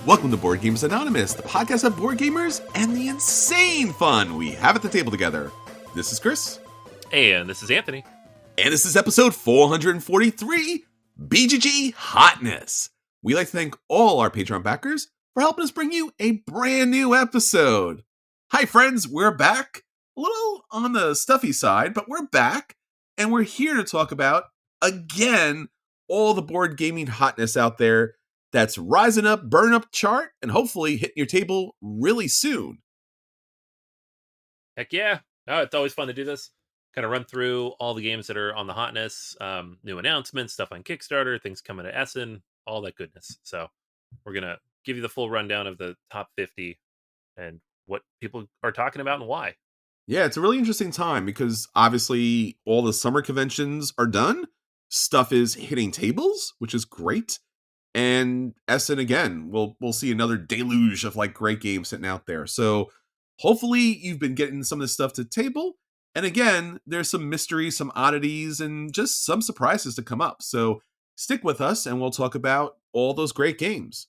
Welcome to Board Games Anonymous, the podcast of board gamers and the insane fun we have at the table together. This is Chris. And this is Anthony. And this is episode 443, BGG Hotness. We'd like to thank all our Patreon backers for helping us bring you a brand new episode. Hi friends, we're back. A little on the stuffy side, but we're back. And we're here to talk about, again, all the board gaming hotness out there that's rising up, burning up the chart, and hopefully hitting your table really soon. Heck yeah. No, it's always fun to do this. Kind of run through all the games that are on the hotness, new announcements, stuff on Kickstarter, things coming to Essen, all that goodness. So we're going to give you the full rundown of the top 50 and what people are talking about and why. Yeah, it's a really interesting time because obviously all the summer conventions are done. Stuff is hitting tables, which is great. And Essen, again, we'll see another deluge of like great games sitting out there. So hopefully you've been getting some of this stuff to the table. And again, there's some mysteries, some oddities, and just some surprises to come up. So stick with us and we'll talk about all those great games.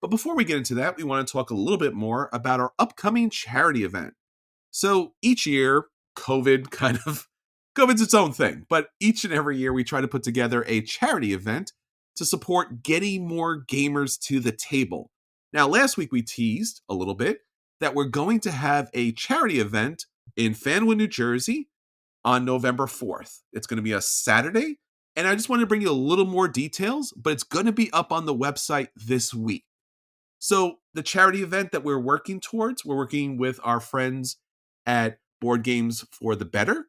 But before we get into that, we want to talk a little bit more about our upcoming charity event. So each year, COVID's its own thing. But each and every year we try to put together a charity event to support getting more gamers to the table. Now, last week we teased a little bit that we're going to have a charity event in Fanwood, New Jersey on November 4th. It's going to be a Saturday, and I just wanted to bring you a little more details, but it's going to be up on the website this week. So the charity event that we're working towards, we're working with our friends at Board Games for the Better,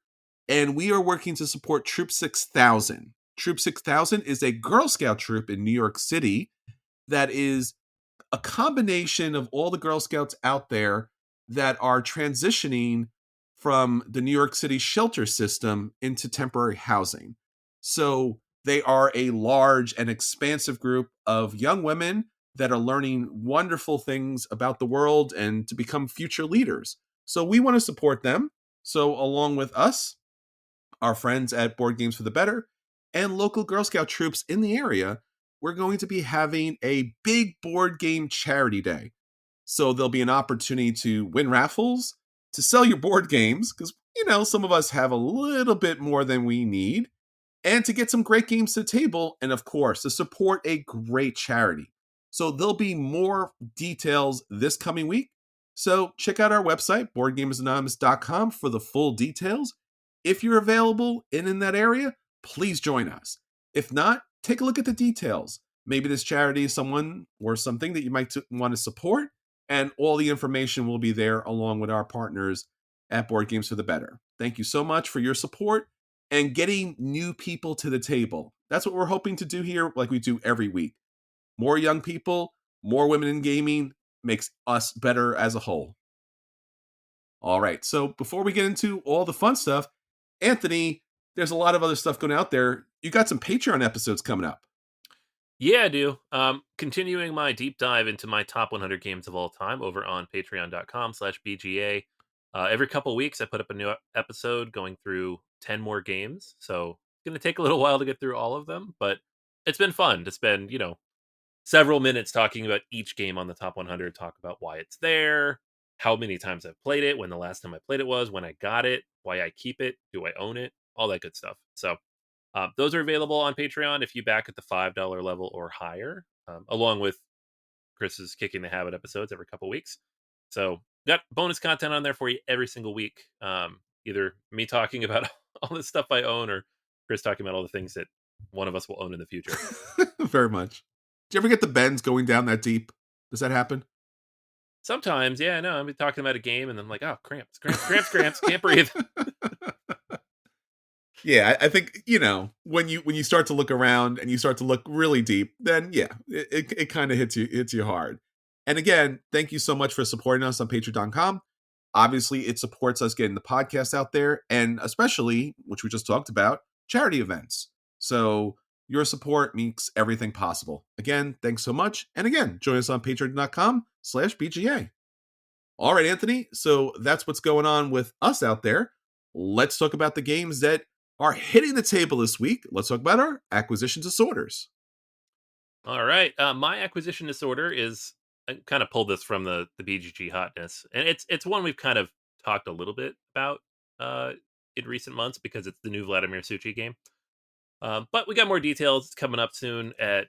and we are working to support Troop 6000. Troop 6000 is a Girl Scout troop in New York City that is a combination of all the Girl Scouts out there that are transitioning from the New York City shelter system into temporary housing. So they are a large and expansive group of young women that are learning wonderful things about the world and to become future leaders. So we want to support them. So along with us, our friends at Board Games for the Better, and local Girl Scout troops in the area, we're going to be having a big board game charity day. So there'll be an opportunity to win raffles, to sell your board games, because, some of us have a little bit more than we need, and to get some great games to the table, and of course, to support a great charity. So there'll be more details this coming week. So check out our website, boardgamersanonymous.com, for the full details. If you're available and in that area, please join us. If not, take a look at the details. Maybe this charity is someone or something that you might want to support, and all the information will be there along with our partners at Board Games for the Better. Thank you so much for your support and getting new people to the table. That's what we're hoping to do here, like we do every week. More young people, more women in gaming makes us better as a whole. All right, so before we get into all the fun stuff, Anthony, there's a lot of other stuff going out there. You got some Patreon episodes coming up. Yeah, I do. Continuing my deep dive into my top 100 games of all time over on patreon.com/BGA. Every couple weeks, I put up a new episode going through 10 more games. So it's going to take a little while to get through all of them, but it's been fun to spend, several minutes talking about each game on the top 100, talk about why it's there, how many times I've played it, when the last time I played it was, when I got it, why I keep it, do I own it, all that good stuff. So those are available on Patreon if you back at the $5 level or higher, along with Chris's Kicking the Habit episodes every couple weeks. So got bonus content on there for you every single week. Either me talking about all the stuff I own or Chris talking about all the things that one of us will own in the future. Very much. Do you ever get the bends going down that deep? Does that happen? Sometimes, yeah, no. I'm talking about a game and then I'm like, oh, cramps, can't breathe. Yeah, I think, when you start to look around and you start to look really deep, then yeah, it kind of hits you hard. And again, thank you so much for supporting us on patreon.com. Obviously, it supports us getting the podcast out there, and especially, which we just talked about, charity events. So your support makes everything possible. Again, thanks so much. And again, join us on patreon.com/BGA. All right, Anthony. So that's what's going on with us out there. Let's talk about the games that are hitting the table this week. Let's talk about our acquisition disorders. All right. My acquisition disorder is I kind of pulled this from the BGG Hotness, and it's one we've kind of talked a little bit about uh, in recent months because it's the new Vladimir Suchi game. But we got more details. It's coming up soon at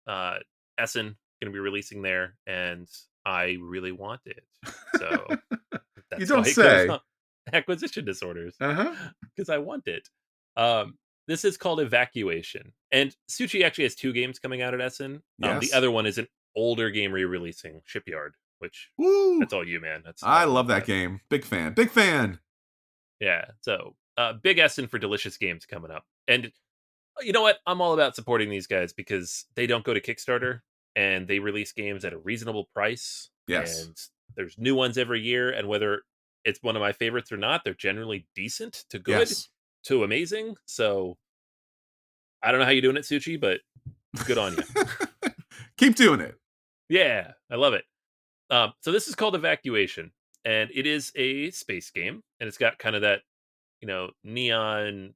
uh, Essen. Going to be releasing there, and I really want it. So You that's don't why it goes say. on acquisition disorders Uh-huh. because I want it. This is called Evacuation, and Suchi actually has two games coming out at Essen. The Yes. other one is an older game re-releasing, Shipyard, which Woo! that's all you, man. That's I I don't know love about that that. game. Big fan. Big fan. Yeah, so big Essen for delicious games coming up, and you know what? I'm all about supporting these guys because they don't go to Kickstarter and they release games at a reasonable price, Yes. and there's new ones every year, and whether it's one of my favorites or not, they're generally decent to good Yes. to amazing. So I don't know how you're doing it, Suchi, but good on you. Keep doing it. Yeah, I love it. So this is called Evacuation, and it is a space game, and it's got kind of that neon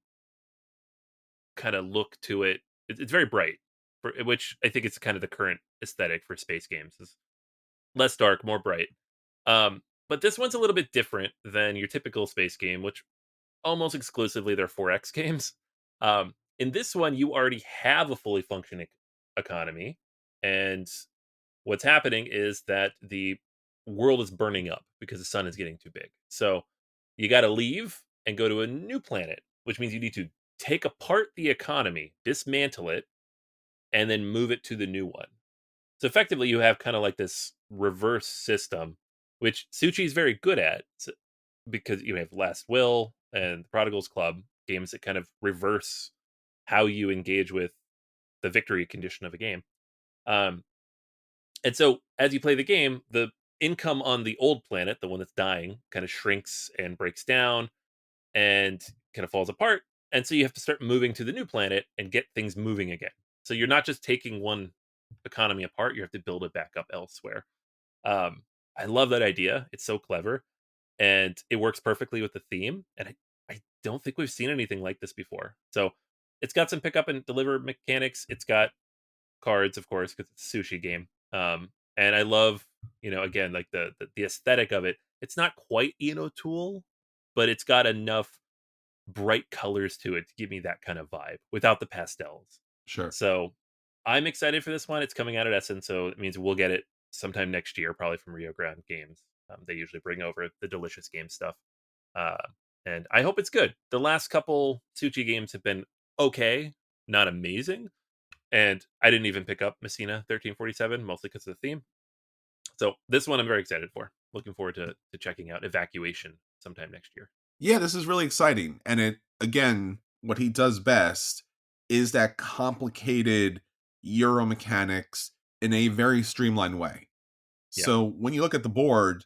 kind of look to it. It's very bright, which I think it's kind of the current aesthetic for space games. Is less dark, more bright. But this one's a little bit different than your typical space game, which almost exclusively they're 4X games. In this one, you already have a fully functioning economy, and what's happening is that the world is burning up because the sun is getting too big. So you got to leave and go to a new planet, which means you need to take apart the economy, dismantle it, and then move it to the new one. So effectively, you have kind of like this reverse system, which Suchi is very good at because you have Last Will and the Prodigal's Club games that kind of reverse how you engage with the victory condition of a game. Um, and so as you play the game, the income on the old planet, the one that's dying, kind of shrinks and breaks down and kind of falls apart. And so you have to start moving to the new planet and get things moving again. So you're not just taking one economy apart, you have to build it back up elsewhere. Um, I love that idea. It's so clever and it works perfectly with the theme. And I don't think we've seen anything like this before. So it's got some pick up and deliver mechanics. It's got cards, of course, because it's a sushi game. And I love, again, like the aesthetic of it. It's not quite Tool, but it's got enough bright colors to it to give me that kind of vibe without the pastels. Sure. So I'm excited for this one. It's coming out at Essen, so it means we'll get it sometime next year, probably from Rio Grande Games. They usually bring over the delicious game stuff. Uh, and I hope it's good. The last couple Suchi games have been okay, not amazing. And I didn't even pick up Messina 1347, mostly because of the theme. So this one I'm very excited for. Looking forward to checking out Evacuation sometime next year. Yeah, this is really exciting. And it, again, what he does best is that complicated Euro mechanics in a very streamlined way. Yeah. So when you look at the board,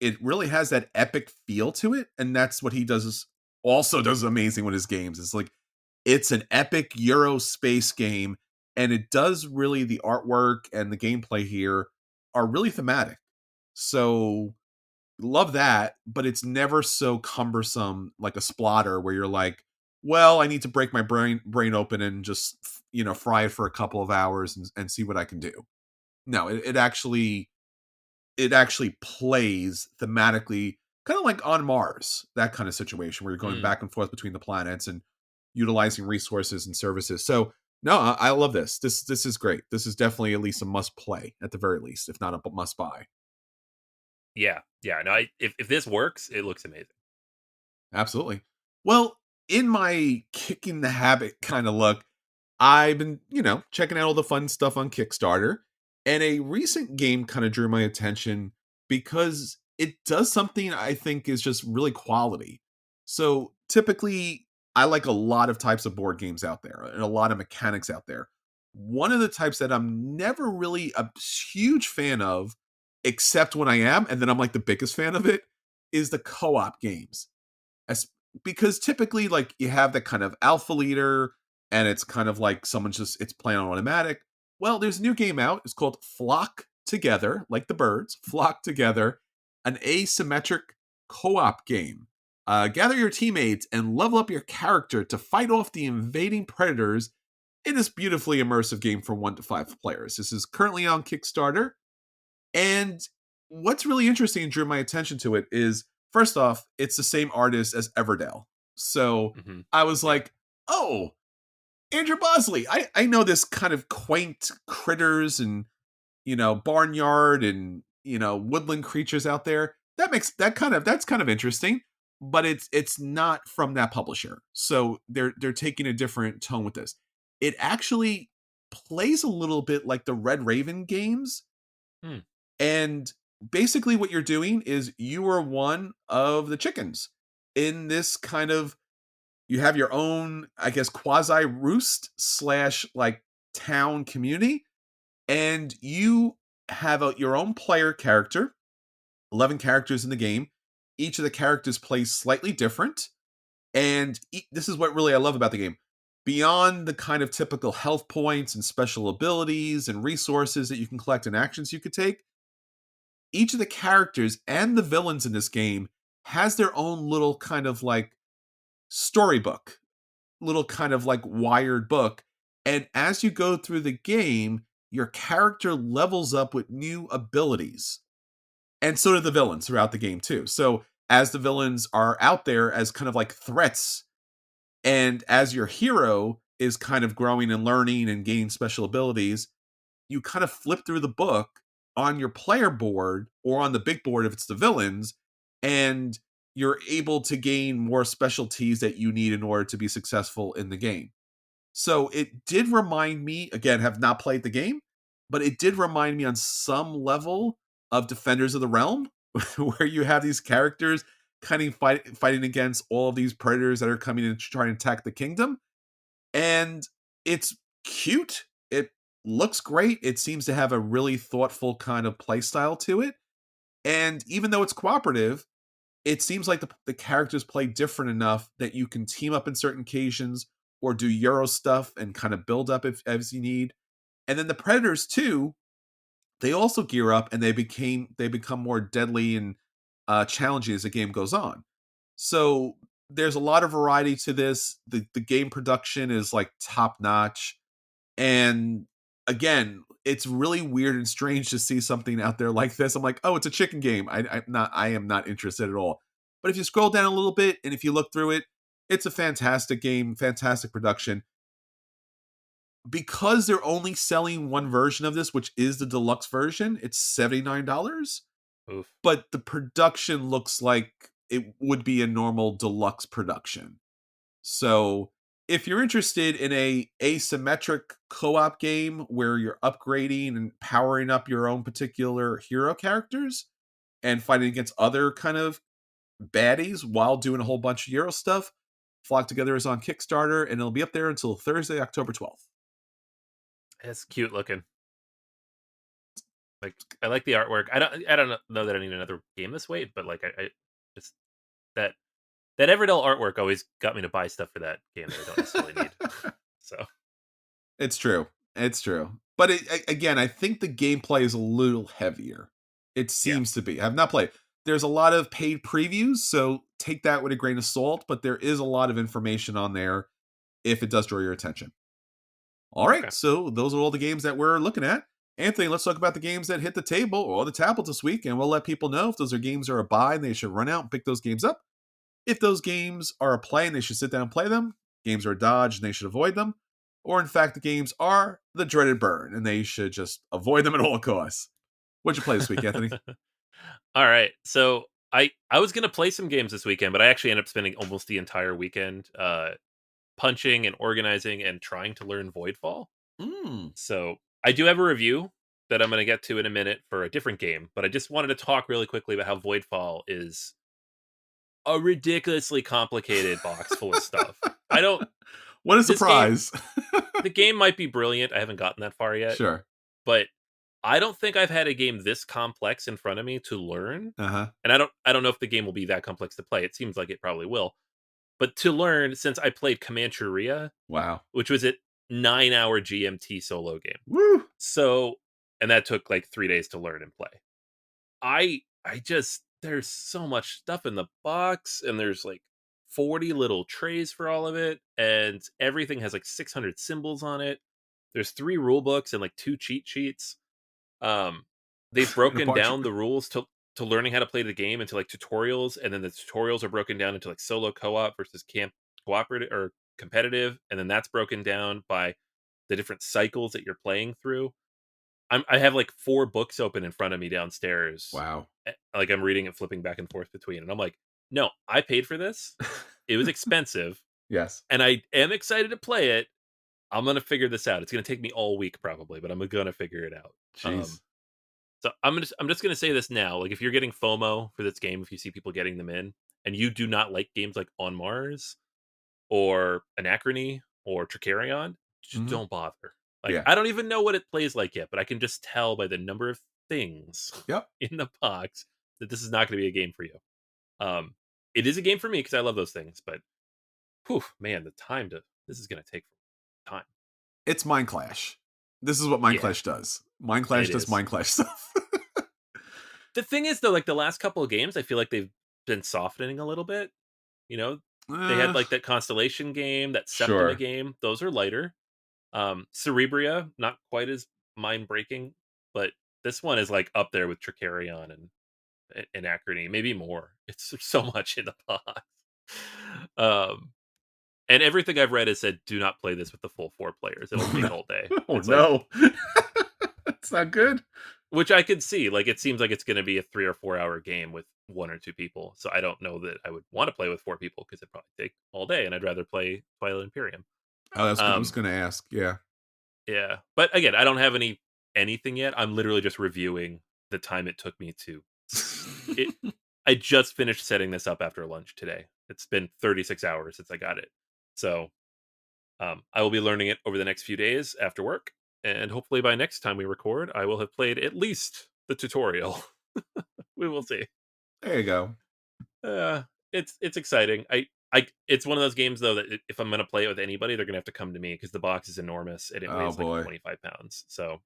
it really has that epic feel to it. And that's what he does also does amazing with his games. It's like it's an epic Euro space game, and it does really the artwork and the gameplay here are really thematic. So love that, but it's never so cumbersome like a splatter where you're like, well, I need to break my brain open and just fry it for a couple of hours and see what I can do. No, it actually plays thematically, kind of like on Mars, that kind of situation where you're going Mm. back and forth between the planets and utilizing resources and services. So no, I love this. This is great. This is definitely at least a must play at the very least, if not a must buy. Yeah. Yeah. No, if this works, it looks amazing. Absolutely. Well, in my kicking the habit kind of look, I've been, checking out all the fun stuff on Kickstarter, and a recent game kind of drew my attention because it does something I think is just really quality. So typically, I like a lot of types of board games out there and a lot of mechanics out there. One of the types that I'm never really a huge fan of, except when I am, and then I'm like the biggest fan of it, is the co op games as because typically like you have that kind of alpha leader and it's kind of like someone's just it's playing on automatic. Well, there's a new game out. It's called Flock Together, like the birds, Flock Together, an asymmetric co-op game. Gather your teammates and level up your character to fight off the invading predators in this beautifully immersive game for 1 to 5 players. This is currently on Kickstarter. And what's really interesting and drew my attention to it is, first off, it's the same artist as Everdell. So Hmm. I was Yeah. like, oh, Andrew Bosley. I know this kind of quaint critters and, barnyard and, woodland creatures out there. That's kind of interesting, but it's not from that publisher. So they're taking a different tone with this. It actually plays a little bit like the Red Raven games, Hmm. and basically what you're doing is you are one of the chickens in this kind of, you have your own, I guess, quasi roost slash like town community, and you have your own player character, 11 characters in the game. Each of the characters plays slightly different. And this is what really I love about the game. Beyond the kind of typical health points and special abilities and resources that you can collect and actions you could take, each of the characters and the villains in this game has their own little kind of like storybook, little kind of like wired book. And as you go through the game, your character levels up with new abilities. And so do the villains throughout the game, too. So as the villains are out there as kind of like threats, and as your hero is kind of growing and learning and gaining special abilities, you kind of flip through the book on your player board or on the big board if it's the villains, and you're able to gain more specialties that you need in order to be successful in the game. So it did remind me, again, have not played the game, but it did remind me on some level of Defenders of the Realm, where you have these characters kind of fighting against all of these predators that are coming in to try and attack the kingdom. And it's cute. It looks great. It seems to have a really thoughtful kind of play style to it. And even though it's cooperative, it seems like the characters play different enough that you can team up in certain occasions or do Euro stuff and kind of build up if as you need. And then the predators too, they also gear up and they become more deadly and challenging as the game goes on. So there's a lot of variety to this. The game production is like top notch, and again, it's really weird and strange to see something out there like this. I'm like, oh, it's a chicken game. I am not interested at all. But if you scroll down a little bit and if you look through it, it's a fantastic game, fantastic production. Because they're only selling one version of this, which is the deluxe version, it's $79. Oof. But the production looks like it would be a normal deluxe production. So if you're interested in a asymmetric co-op game where you're upgrading and powering up your own particular hero characters and fighting against other kind of baddies while doing a whole bunch of Euro stuff, Flock Together is on Kickstarter and it'll be up there until Thursday, October 12th. It's cute looking. Like, I like the artwork. I don't know that I need another game this weight, but like I just that that Everdell artwork always got me to buy stuff for that game that I don't necessarily need. So It's true. It's true. But again, I think the gameplay is a little heavier. It yeah. seems to be. I've not played. There's a lot of paid previews, so take that with a grain of salt, but there is a lot of information on there if it does draw your attention. All Okay. right, so those are all the games that we're looking at. Anthony, let's talk about the games that hit the table or the tablet this week, and we'll let people know if those are games that are a buy and they should run out and pick those games up. If those games are a play and they should sit down and play them, games are a dodge and they should avoid them, or in fact, the games are the dreaded burn and they should just avoid them at all costs. What'd you play this week, Anthony? All right. So I was gonna play some games this weekend, but I actually ended up spending almost the entire weekend punching and organizing and trying to learn Voidfall. Mm. So I do have a review that I'm gonna get to in a minute for a different game, but I just wanted to talk really quickly about how Voidfall is a ridiculously complicated box full of stuff. I don't What a this game surprise. the game might be brilliant. I haven't gotten that far yet, Sure. but I don't think I've had a game this complex in front of me to learn. Uh-huh. And I don't know if the game will be that complex to play. It seems like it probably will. But to learn, since I played Comancheria, Wow. which was a 9-hour GMT solo game. Woo. So, and that took like 3 days to learn and play. I just there's so much stuff in the box, and there's like 40 little trays for all of it, and everything has like 600 symbols on it. There's 3 rule books and like 2 cheat sheets. Um they've in a broken bunch. down the rules to learning how to play the game into like tutorials, and then the tutorials are broken down into like solo co-op versus camp cooperative or competitive, and then that's broken down by the different cycles that you're playing through. I have like 4 books open in front of me downstairs. Wow. Like I'm reading and flipping back and forth between, and I'm like, no, I paid for this. It was expensive, Yes. and I am excited to play it. I'm gonna figure this out. It's gonna take me all week probably, but I'm gonna figure it out. Jeez. So I'm just gonna say this now. Like if you're getting FOMO for this game, if you see people getting them in, and you do not like games like On Mars or Anachrony or Tricarion, just Hmm. don't bother. Like Yeah. I don't even know what it plays like yet, but I can just tell by the number of things Yep. in the box that this is not going to be a game for you. Um, it is a game for me because I love those things, but whew, man, the time to this is going to take time. It's Mind Clash. This is what Mind Yeah, Clash does. Mind it Clash does is. Mind Clash stuff. The thing is, though, like the last couple of games, I feel like they've been softening a little bit. You know, they had uh, like that Constellation game, that Septima sure. game. Those are lighter. Cerebria, not quite as mind breaking, but this one is like up there with Tricarion and Anachrony, maybe more. It's there's so much in the box. Um, and everything I've read has said, do not play this with the full 4 players. It'll Oh take no. all day. Oh It's like, no. That's not good. which I could see. Like, it seems like it's going to be a 3 or 4 hour game with 1 or 2 people. So I don't know that I would want to play with 4 people because it'd probably take all day, and I'd rather play Twilight Imperium. Oh, that's good. I was Um, going to ask. Yeah. yeah, but again, I don't have anything yet. I'm literally just reviewing the time it took me to. It. I just finished setting this up after lunch today. It's been 36 hours since I got it, so I will be learning it over the next few days after work, and hopefully by next time we record, I will have played at least the tutorial. We will see. There you go. Uh, it's exciting. I it's one of those games though that if I'm gonna play it with anybody, they're gonna have to come to me because the box is enormous and it Oh weighs like boy. 25 pounds. So,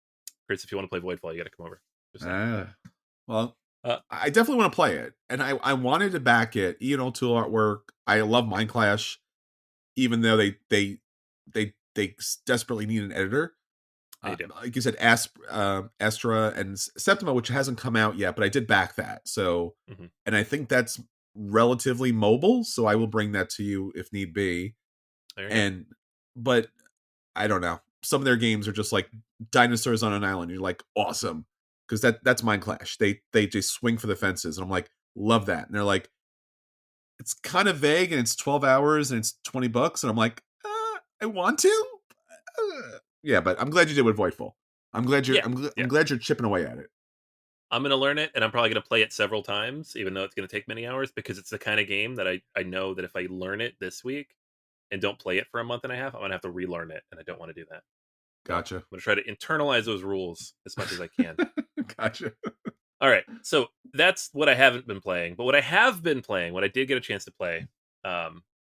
Chris, if you want to play Voidfall, you got to come over. Just saying. Ah. Well, Uh, I definitely want to play it, and I wanted to back it. Tool artwork. I love Mind Clash, even though they desperately need an editor. they do. Like you said, Astra and Septima, which hasn't come out yet, but I did back that. So, Hmm. and I think that's relatively mobile, so I will bring that to you if need be. There you go. And, but I don't know. Some of their games are just like dinosaurs on an island. You're like, awesome, because that's Mind Clash. They just swing for the fences, and I'm like, love that. And they're like, it's kind of vague, and it's 12 hours, and it's $20, and I'm like, I want to. Yeah, but I'm glad you did with Voidfall. I'm glad you're Yeah, I'm yeah. glad you're chipping away at it. I'm gonna learn it, and I'm probably gonna play it several times, even though it's gonna take many hours, because it's the kind of game that I know that if I learn it this week and don't play it for a month and a half, I'm gonna have to relearn it, and I don't want to do that. So I'm Gotcha. gonna try to internalize those rules as much as I can. Gotcha. All right, so that's what I haven't been playing. But what I have been playing, what I did get a chance to play,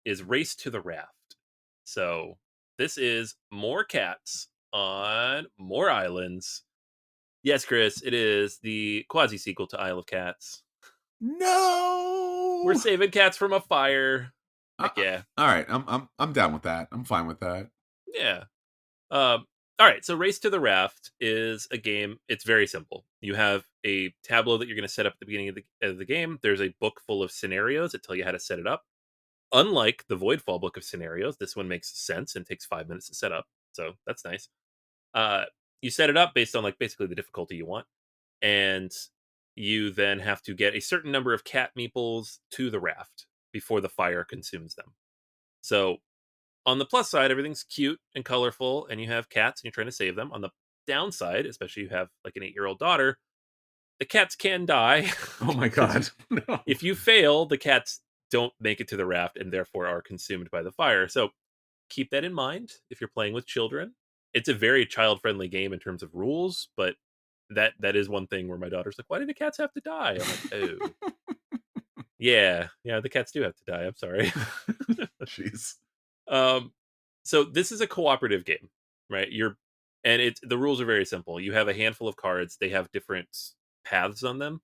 is Race to the Raft. So this is more cats on more islands. Yes, Chris, it is the quasi sequel to Isle of Cats. We're No. saving cats from a fire. Heck Uh-uh. yeah, All right, I'm down with that. I'm fine with that. yeah. All right, so Race to the Raft is a game. It's very simple. You have a tableau that you're going to set up at the beginning of the game. There's a book full of scenarios that tell you how to set it up. Unlike the Voidfall book of scenarios, this one makes sense and takes 5 minutes to set up. So that's nice. Uh, you set it up based on like basically the difficulty you want, and you then have to get a certain number of cat meeples to the raft before the fire consumes them. So on the plus side, everything's cute and colorful, and you have cats and you're trying to save them. On the downside, especially you have like an 8-year-old daughter, the cats can die. Oh my 'Cause god. No. if you fail, the cats don't make it to the raft and therefore are consumed by the fire. So keep that in mind if you're playing with children. It's a very child-friendly game in terms of rules, but that is one thing where my daughter's like, "Why did the cats have to die?" I'm like, "Oh, yeah, the cats do have to die. I'm sorry." Jeez. Um, so this is a cooperative game, right? It's the rules are very simple. You have a handful of cards. They have different paths on them.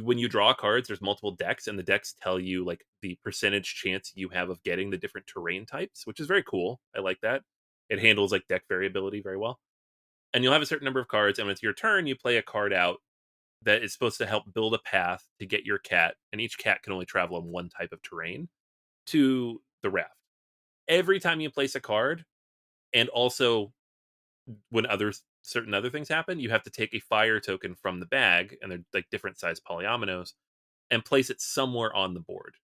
When you draw cards, there's multiple decks, and the decks tell you like the percentage chance you have of getting the different terrain types, which is very cool. I like that. It handles like deck variability very well. And you'll have a certain number of cards, and when it's your turn, you play a card out that is supposed to help build a path to get your cat, and each cat can only travel on one type of terrain, to the raft. Every time you place a card, and also when certain other things happen, you have to take a fire token from the bag, and they're like different size polyominoes, and place it somewhere on the board.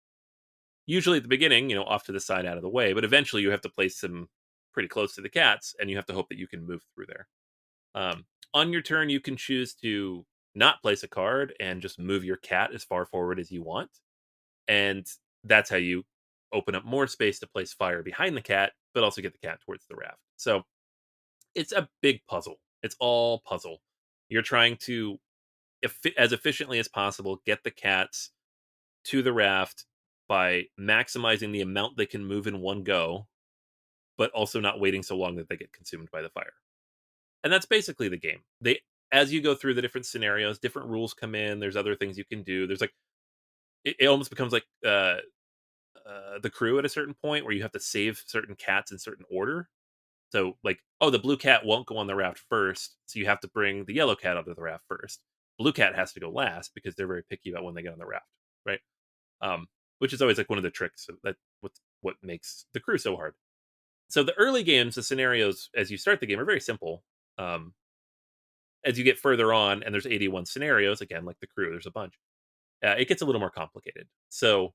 Usually at the beginning, off to the side out of the way, but eventually you have to place them pretty close to the cats, and you have to hope that you can move through there. On your turn, you can choose to not place a card and just move your cat as far forward as you want. And that's how you open up more space to place fire behind the cat, but also get the cat towards the raft. So it's a big puzzle. It's all puzzle. You're trying to, as efficiently as possible, get the cats to the raft by maximizing the amount they can move in one go, but also not waiting so long that they get consumed by the fire. And that's basically the game. As you go through the different scenarios, different rules come in. There's other things you can do. There's like it almost becomes like the crew at a certain point where you have to save certain cats in certain order. So like, oh, the blue cat won't go on the raft first, so you have to bring the yellow cat onto the raft first. Blue cat has to go last because they're very picky about when they get on the raft, right? Which is always like one of the tricks of that. What makes the crew so hard. So the early games, the scenarios as you start the game are very simple. Um, as you get further on, and there's 81 scenarios again, like the crew, there's a bunch. It gets a little more complicated. So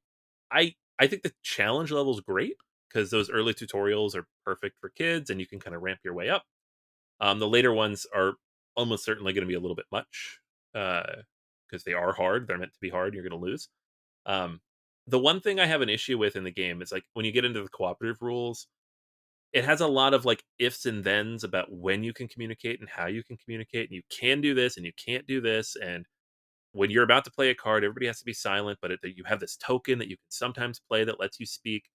I think the challenge level is great because those early tutorials are perfect for kids, and you can kind of ramp your way up. The later ones are almost certainly going to be a little bit much because they are hard. They're meant to be hard. You're going to lose. Um, the one thing I have an issue with in the game is like when you get into the cooperative rules, it has a lot of like ifs and thens about when you can communicate and how you can communicate, and you can do this and you can't do this. And when you're about to play a card, everybody has to be silent, but you have this token that you can sometimes play that lets you speak.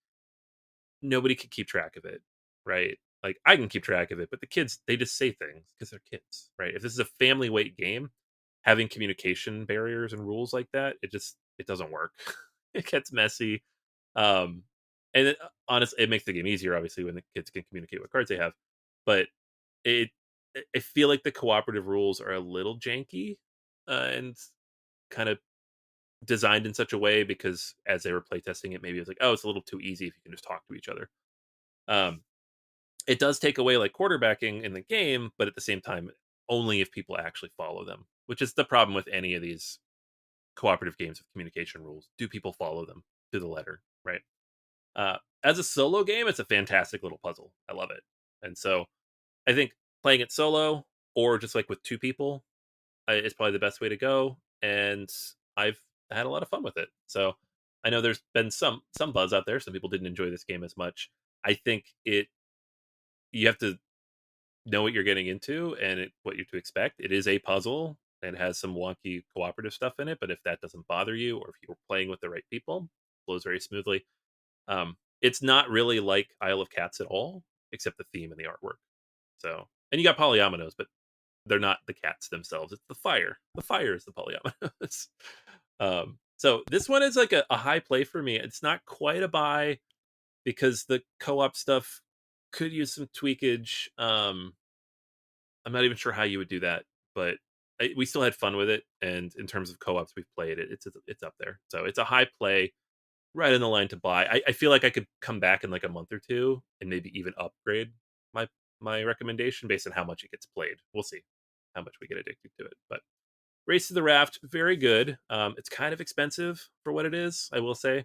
Nobody can keep track of it, right? Like I can keep track of it, but the kids, they just say things because they're kids, right? If this is a family weight game, having communication barriers and rules like that, it doesn't work. It gets messy. Um, and honestly, it makes the game easier, obviously, when the kids can communicate what cards they have. But it, I feel like the cooperative rules are a little janky and kind of designed in such a way because as they were playtesting it, maybe it was like, oh, it's a little too easy if you can just talk to each other. Um, it does take away like quarterbacking in the game, but at the same time, only if people actually follow them, which is the problem with any of these cooperative games with communication rules. Do people follow them to the letter, right? As a solo game, it's a fantastic little puzzle. I love it. And so I think playing it solo or just like with two people is probably the best way to go. And I've had a lot of fun with it. So I know there's been some buzz out there. Some people didn't enjoy this game as much. I think you have to know what you're getting into and what you're to expect. It is a puzzle and has some wonky cooperative stuff in it, but if that doesn't bother you, or if you're playing with the right people, it flows very smoothly. It's not really like Isle of Cats at all, except the theme and the artwork. So, and you got polyominoes, but they're not the cats themselves. It's the fire. The fire is the polyominoes. So this one is like a high play for me. It's not quite a buy because the co-op stuff could use some tweakage. I'm not even sure how you would do that, but we still had fun with it. And in terms of co-ops we've played, it's up there. So it's a high play, right in the line to buy. I feel like I could come back in like a month or two and maybe even upgrade my my recommendation based on how much it gets played. We'll see how much we get addicted to it. But Race to the Raft, very good. It's kind of expensive for what it is, I will say.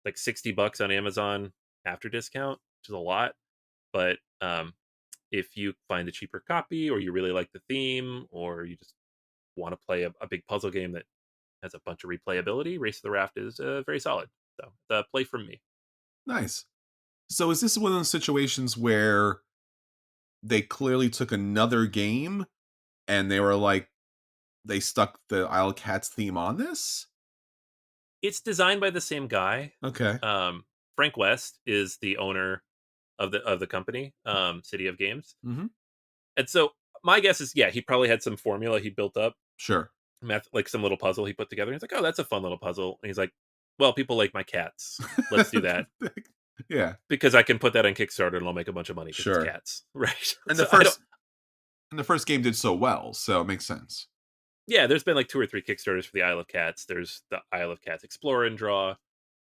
Like $60 on Amazon after discount, which is a lot. But if you find a cheaper copy, or you really like the theme, or you just want to play a big puzzle game that has a bunch of replayability, Race to the Raft is very solid. So the play from me. Nice. So is this one of those situations where they clearly took another game and they were like, they stuck the Isle Cats theme on this? It's designed by the same guy. Okay. Frank West is the owner of the company, City of Games. Mm-hmm. And so my guess is, yeah, he probably had some formula he built up, Sure. like some little puzzle he put together. He's like, oh, that's a fun little puzzle. And he's like, well, people like my cats. Let's do that Yeah. because I can put that on Kickstarter and I'll make a bunch of money because it's Sure. cats, right? And So I don't. the first game did so well, so it makes sense. Yeah, there's been like 2 or 3 Kickstarters for the Isle of Cats. There's the Isle of Cats Explore and Draw.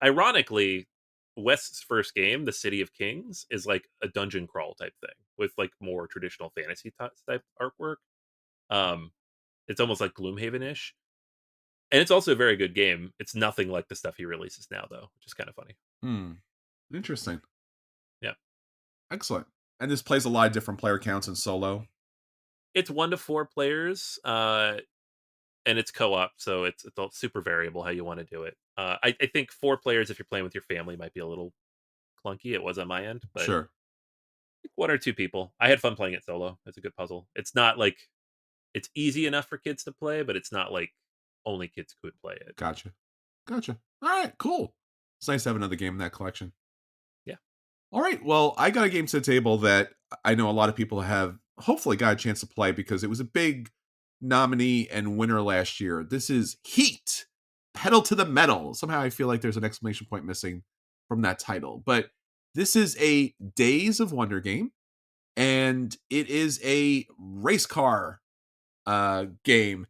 Ironically, West's first game, The City of Kings, is like a dungeon crawl type thing with like more traditional fantasy type artwork. Um, it's almost like Gloomhaven-ish, and it's also a very good game. It's nothing like the stuff he releases now, though, which is kind of funny. Hmm. Interesting. Yeah, Excellent. And this plays a lot of different player counts in solo. it's 1 to 4 players, and it's co-op, so it's all super variable how you want to do it. I think 4 players if you're playing with your family might be a little clunky. It was on my end, but Sure. 1 or 2 people. I had fun playing it solo. It's a good puzzle. It's not like it's easy enough for kids to play, but it's not like only kids could play it. Gotcha. Gotcha. All right, cool. It's nice to have another game in that collection. Yeah. All right. Well, I got a game to the table that I know a lot of people have hopefully got a chance to play because it was a big nominee and winner last year. This is Heat, Pedal to the Metal. Somehow I feel like there's an exclamation point missing from that title. But this is a Days of Wonder game, and it is a race car game.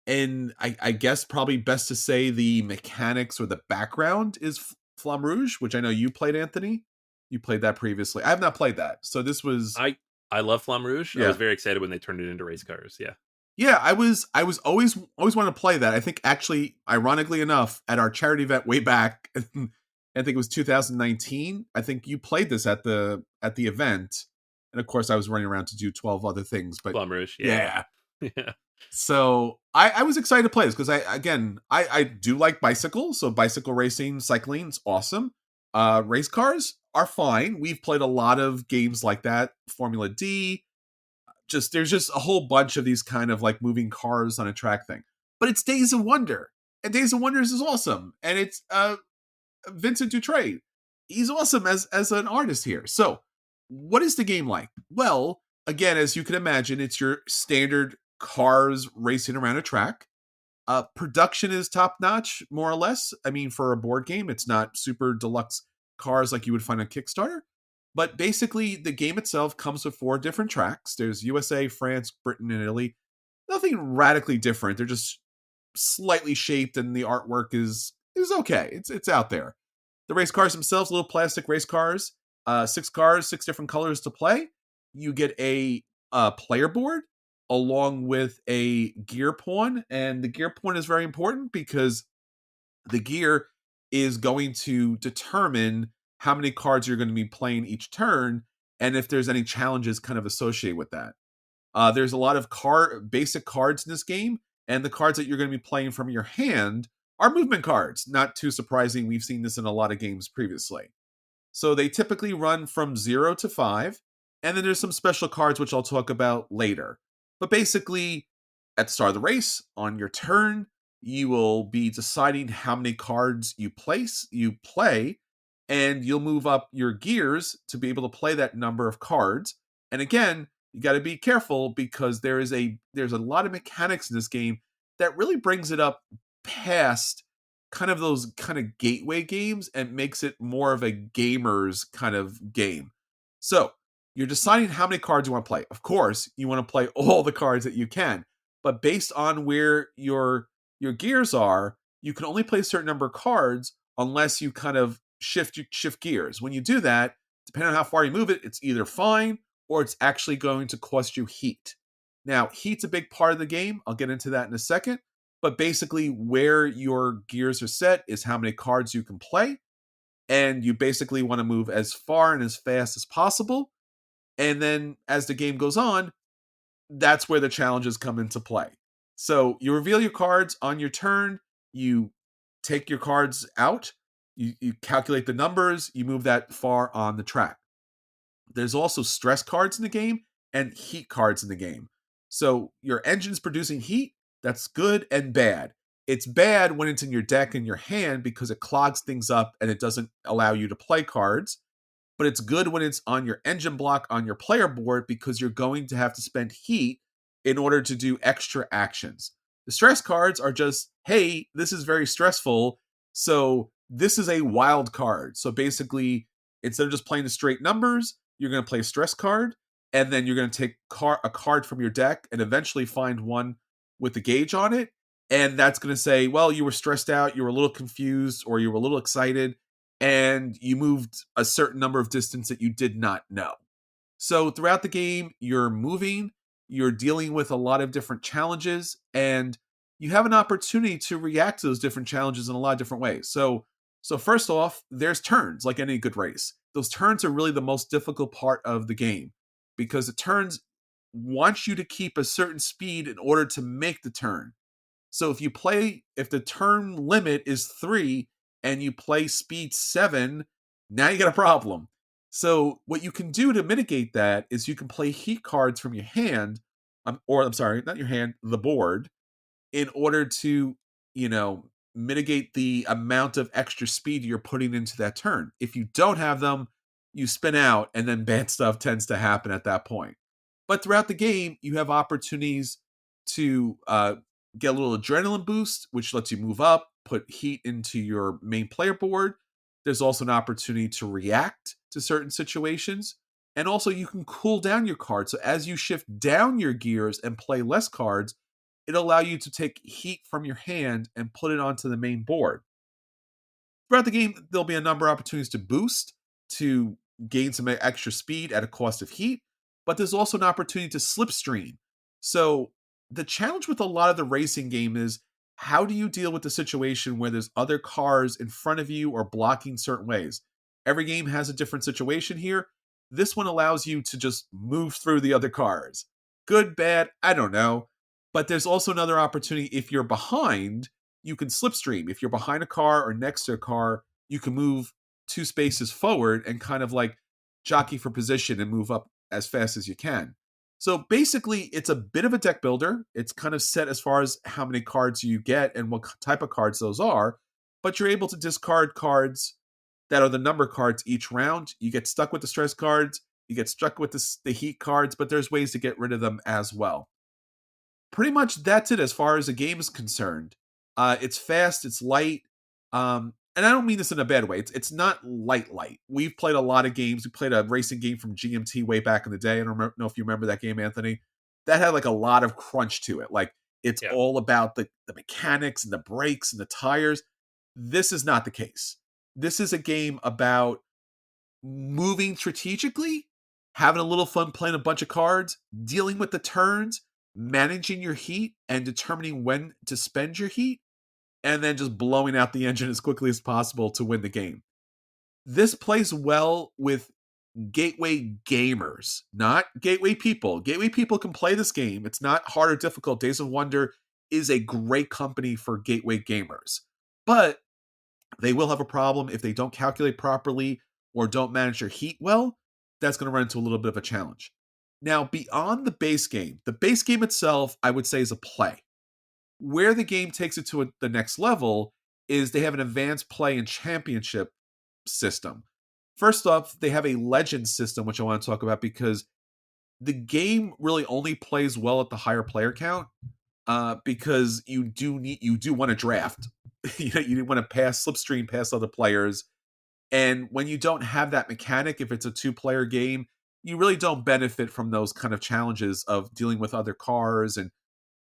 And I guess probably best to say the mechanics or the background is Flamme Rouge, which I know you played, Anthony. You played that previously. I have not played that. So this was I love Flamme Rouge. I yeah. was very excited when they turned it into race cars. Yeah. Yeah, I was always wanted to play that. I think actually, ironically enough, at our charity event way back, I think it was 2019. I think you played this at the event, and of course, I was running around to do 12 other things. But Flamme Rouge. Yeah. yeah, Yeah. so I was excited to play this because I do like bicycles, so bicycle racing, cycling is awesome. Race cars are fine. We've played a lot of games like that, Formula D. There's just a whole bunch of these kind of like moving cars on a track thing. But it's Days of Wonder, and Days of Wonders is awesome, and it's Vincent Dutray. He's awesome as an artist here. So, what is the game like? Well, again, as you can imagine, it's your standard cars racing around a track. Production is top notch, more or less. I mean, for a board game, it's not super deluxe cars like you would find on Kickstarter. But basically, the game itself comes with 4 different tracks. There's USA, France, Britain, and Italy. Nothing radically different. They're just slightly shaped, and the artwork is okay. It's out there. The race cars themselves, little plastic race cars. 6 cars, 6 different colors to play. You get a player board along with a gear pawn, and the gear pawn is very important because the gear is going to determine how many cards you're going to be playing each turn, and if there's any challenges kind of associated with that. There's a lot of basic cards in this game, and the cards that you're going to be playing from your hand are movement cards. Not too surprising. We've seen this in a lot of games previously. So they typically run from 0 to 5, and then there's some special cards which I'll talk about later. But basically, at the start of the race, on your turn, you will be deciding how many cards you play, and you'll move up your gears to be able to play that number of cards. And again, you got to be careful because there's a lot of mechanics in this game that really brings it up past kind of those kind of gateway games and makes it more of a gamer's kind of game. So, you're deciding how many cards you want to play. Of course, you want to play all the cards that you can, but based on where your gears are, you can only play a certain number of cards unless you kind of shift gears. When you do that, depending on how far you move it, it's either fine or it's actually going to cost you heat. Now, heat's a big part of the game. I'll get into that in a second. But basically, where your gears are set is how many cards you can play. And you basically want to move as far and as fast as possible. And then as the game goes on, that's where the challenges come into play. So you reveal your cards on your turn. You take your cards out. You calculate the numbers. You move that far on the track. There's also stress cards in the game and heat cards in the game. So your engine's producing heat. That's good and bad. It's bad when it's in your deck and your hand because it clogs things up and it doesn't allow you to play cards. But it's good when it's on your engine block on your player board because you're going to have to spend heat in order to do extra actions. The stress cards are just, hey, this is very stressful, so this is a wild card. So basically, instead of just playing the straight numbers, you're going to play a stress card, and then you're going to take a card from your deck and eventually find one with the gauge on it. And that's going to say, well, you were stressed out, you were a little confused, or you were a little excited, and you moved a certain number of distance that you did not know. So throughout the game, you're moving, you're dealing with a lot of different challenges, and you have an opportunity to react to those different challenges in a lot of different ways. So first off, there's turns, like any good race. Those turns are really the most difficult part of the game because the turns want you to keep a certain speed in order to make the turn. So if the turn limit is 3 and you play speed 7, now you got a problem. So what you can do to mitigate that is you can play heat cards from your hand, or I'm sorry, not your hand, the board, in order to, mitigate the amount of extra speed you're putting into that turn. If you don't have them, you spin out and then bad stuff tends to happen at that point. But throughout the game, you have opportunities to get a little adrenaline boost, which lets you move up, put heat into your main player board. There's also an opportunity to react to certain situations. And also, you can cool down your cards. So as you shift down your gears and play less cards, it'll allow you to take heat from your hand and put it onto the main board. Throughout the game, there'll be a number of opportunities to boost, to gain some extra speed at a cost of heat, but there's also an opportunity to slipstream. So the challenge with a lot of the racing game is how do you deal with the situation where there's other cars in front of you or blocking certain ways? Every game has a different situation here. This one allows you to just move through the other cars. Good, bad, I don't know. But there's also another opportunity if you're behind, you can slipstream. If you're behind a car or next to a car, you can move 2 spaces forward and kind of like jockey for position and move up as fast as you can. So basically, it's a bit of a deck builder. It's kind of set as far as how many cards you get and what type of cards those are, but you're able to discard cards that are the number cards each round. You get stuck with the stress cards, you get stuck with the heat cards, but there's ways to get rid of them as well. Pretty much that's it as far as the game is concerned. It's fast, it's light, and I don't mean this in a bad way. It's not light. We've played a lot of games. We played a racing game from GMT way back in the day. I don't know if you remember that game, Anthony. That had like a lot of crunch to it. Like it's Yeah. all about the mechanics and the brakes and the tires. This is not the case. This is a game about moving strategically, having a little fun playing a bunch of cards, dealing with the turns, managing your heat, and determining when to spend your heat, and then just blowing out the engine as quickly as possible to win the game. This plays well with gateway gamers, not gateway people. Gateway people can play this game. It's not hard or difficult. Days of Wonder is a great company for gateway gamers. But they will have a problem if they don't calculate properly or don't manage their heat well. That's going to run into a little bit of a challenge. Now, beyond the base game itself, I would say, is a play. Where the game takes it to the next level is they have an advanced play and championship system. First off, they have a legend system, which I want to talk about because the game really only plays well at the higher player count because you do want to draft. You want to slipstream past other players. And when you don't have that mechanic, if it's a 2-player game, you really don't benefit from those kind of challenges of dealing with other cars and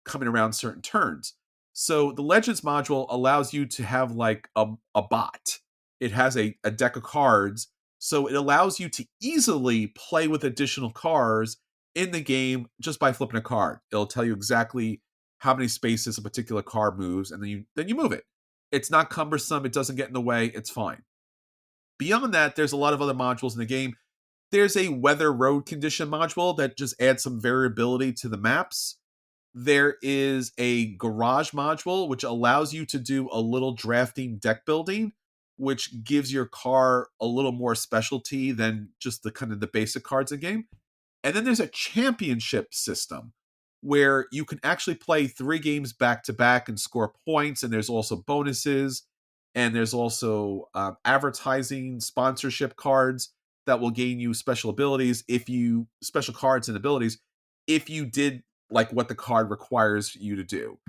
coming around certain turns. So the Legends module allows you to have like a bot. It has a deck of cards. So it allows you to easily play with additional cars in the game just by flipping a card. It'll tell you exactly how many spaces a particular car moves, and then you move it. It's not cumbersome. It doesn't get in the way. It's fine. Beyond that, there's a lot of other modules in the game. There's a weather road condition module that just adds some variability to the maps. There is a garage module, which allows you to do a little drafting deck building, which gives your car a little more specialty than just the kind of the basic cards in the game. And then there's a championship system where you can actually play 3 games back to back and score points. And there's also bonuses. And there's also advertising sponsorship cards that will gain you special special cards and abilities if you did like what the card requires you to do.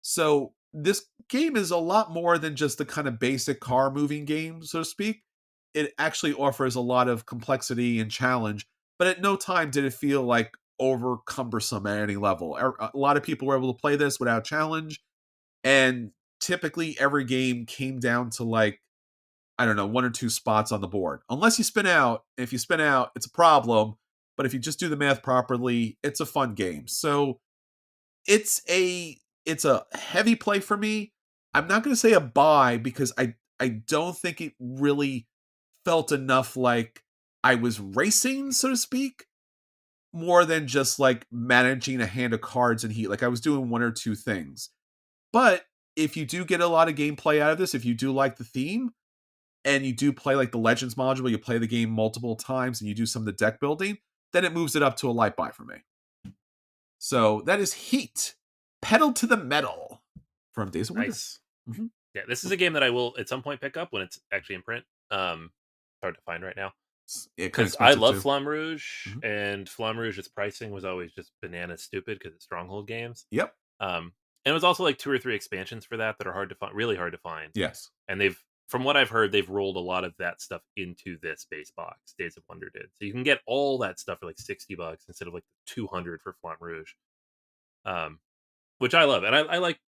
So this game is a lot more than just the kind of basic car moving game, so to speak. It actually offers a lot of complexity and challenge, but at no time did it feel like over cumbersome at any level. A lot of people were able to play this without challenge, and typically every game came down to like, I don't know, 1 or 2 spots on the board. Unless you spin out. If you spin out, it's a problem. But if you just do the math properly, it's a fun game. So it's a heavy play for me. I'm not going to say a buy because I don't think it really felt enough like I was racing, so to speak, more than just like managing a hand of cards and heat. Like I was doing 1 or 2 things. But if you do get a lot of gameplay out of this, if you do like the theme and you do play like the Legends module, you play the game multiple times and you do some of the deck building, then it moves it up to a light buy for me. So that is Heat, Pedal to the Metal from Days of Wonder. Nice. Mm-hmm. Yeah, this is a game that I will at some point pick up when it's actually in print. Hard to find right now. Because I love too. Flamme Rouge, and Flamme Rouge's pricing was always just banana stupid because it's Stronghold games. Yep. And it was also like 2 or 3 expansions for that are hard to find, really hard to find. Yes. And from what I've heard, they've rolled a lot of that stuff into this base box. Days of Wonder did, so you can get all that stuff for like $60 instead of like $200 for Flamme Rouge. Which I love, and I like.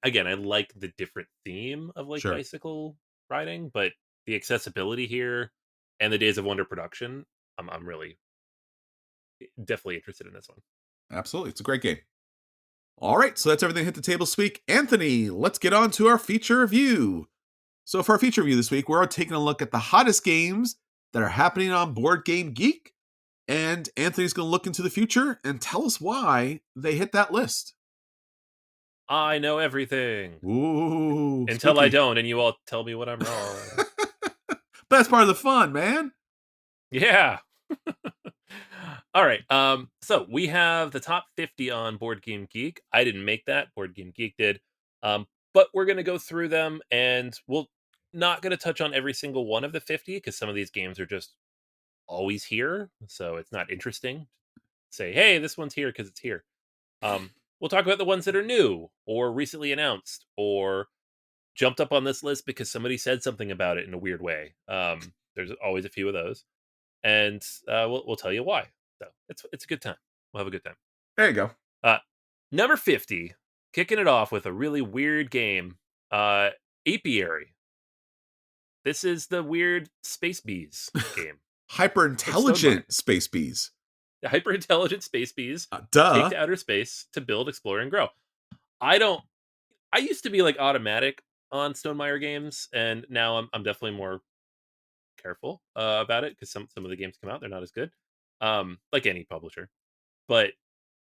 Again, I like the different theme of like bicycle riding, but the accessibility here and the Days of Wonder production, I'm really definitely interested in this one. Absolutely, it's a great game. All right, so that's everything hit the table this week. Anthony, let's get on to our feature review. So for our feature review this week, we're taking a look at the hottest games that are happening on Board Game Geek, and Anthony's going to look into the future and tell us why they hit that list. I know everything. Ooh, until spooky. I don't, and you all tell me what I'm wrong. But that's part of the fun, man. Yeah. All right. So we have the top 50 on Board Game Geek. I didn't make that. Board Game Geek did. But we're going to go through them, and we're not going to touch on every single one of the 50 because some of these games are just always here. So it's not interesting. Say, hey, this one's here because it's here. We'll talk about the ones that are new or recently announced or jumped up on this list because somebody said something about it in a weird way. There's always a few of those, and we'll tell you why. So it's a good time. We'll have a good time. There you go. Number 50, kicking it off with a really weird game, Apiary. This is the weird Space Bees game. Hyper-intelligent Space Bees. The hyper-intelligent Space Bees take to outer space to build, explore, and grow. I used to be like automatic on Stonemaier games, and now I'm definitely more careful about it because some of the games come out, they're not as good, like any publisher. But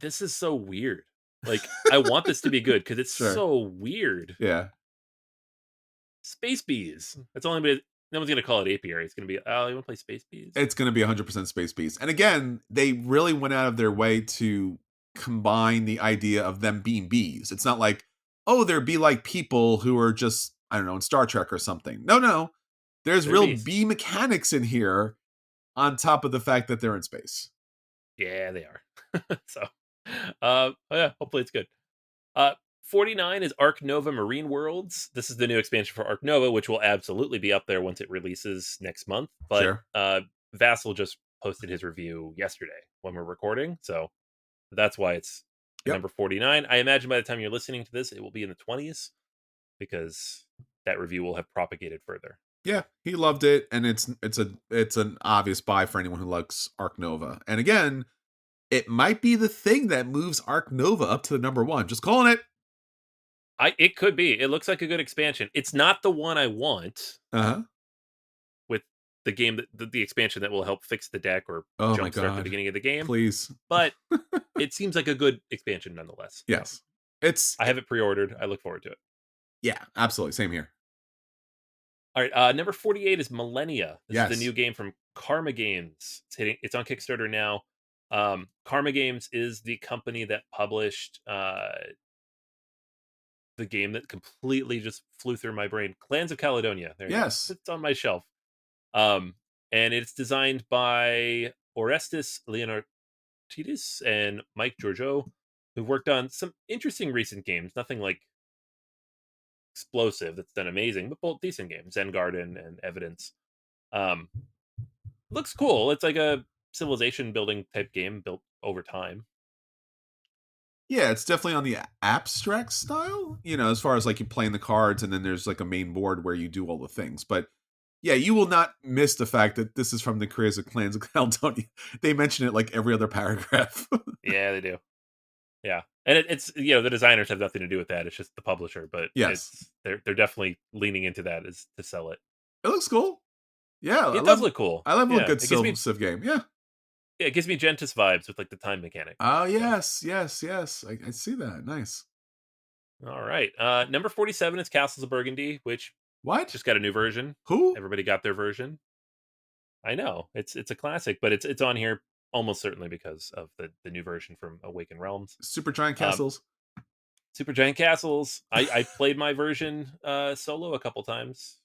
this is so weird. Like I want this to be good because it's so weird. Yeah. Space Bees. That's only no one's gonna call it Apiary. It's gonna be, oh, you want to play Space Bees? It's gonna be 100% Space Bees. And again, they really went out of their way to combine the idea of them being bees. It's not like, oh, they're bee-like people who are just, I don't know, in Star Trek or something. No. There's real bees. Bee mechanics in here on top of the fact that they're in space. Yeah, they are. So, yeah, hopefully it's good. 49 is Ark Nova Marine Worlds. This is the new expansion for Ark Nova, which will absolutely be up there once it releases next month. But Vassal just posted his review yesterday when we're recording, so that's why it's number 49. I imagine by the time you're listening to this, it will be in the 20s because that review will have propagated further. Yeah, he loved it, and it's an obvious buy for anyone who likes Ark Nova. And again, it might be the thing that moves Ark Nova up to the number 1. Just calling it. It could be. It looks like a good expansion. It's not the one I want. With the game, the expansion that will help fix the deck or jumpstart the beginning of the game. Please. But it seems like a good expansion nonetheless. Yes. I have it pre-ordered. I look forward to it. Yeah, absolutely. Same here. All right. Number 48 is Millennia. This is the new game from Karma Games. It's on Kickstarter now. Karma Games is the company that published the game that completely just flew through my brain, Clans of Caledonia. It's on my shelf. And it's designed by Orestes Leonardidis and Mike Giorgio, who've worked on some interesting recent games. Nothing like explosive that's done amazing, but both decent games. Zen Garden and Evidence. Looks cool. It's like a civilization building type game built over time. Yeah, it's definitely on the abstract style, as far as like you playing the cards and then there's like a main board where you do all the things. But yeah, you will not miss the fact that this is from the creators of Clans of Caledonia. They mention it like every other paragraph. Yeah, they do. Yeah, and it's the designers have nothing to do with that. It's just the publisher, but Yes. they're definitely leaning into that as to sell it. It looks cool. Yeah, It does look cool. I love a Yeah, good Civ game. Yeah. it gives me Gentis vibes with like the time mechanic. Oh, So yes, yes, yes. I see that. Nice. all right, number 47 is Castles of Burgundy, which What? just got a new version. Who? Everybody got their version. I know it's a classic, but it's on here almost certainly because of the new version from Awaken Realms. Super Giant Um, Castles. Super Giant Castles. I played my version solo a couple times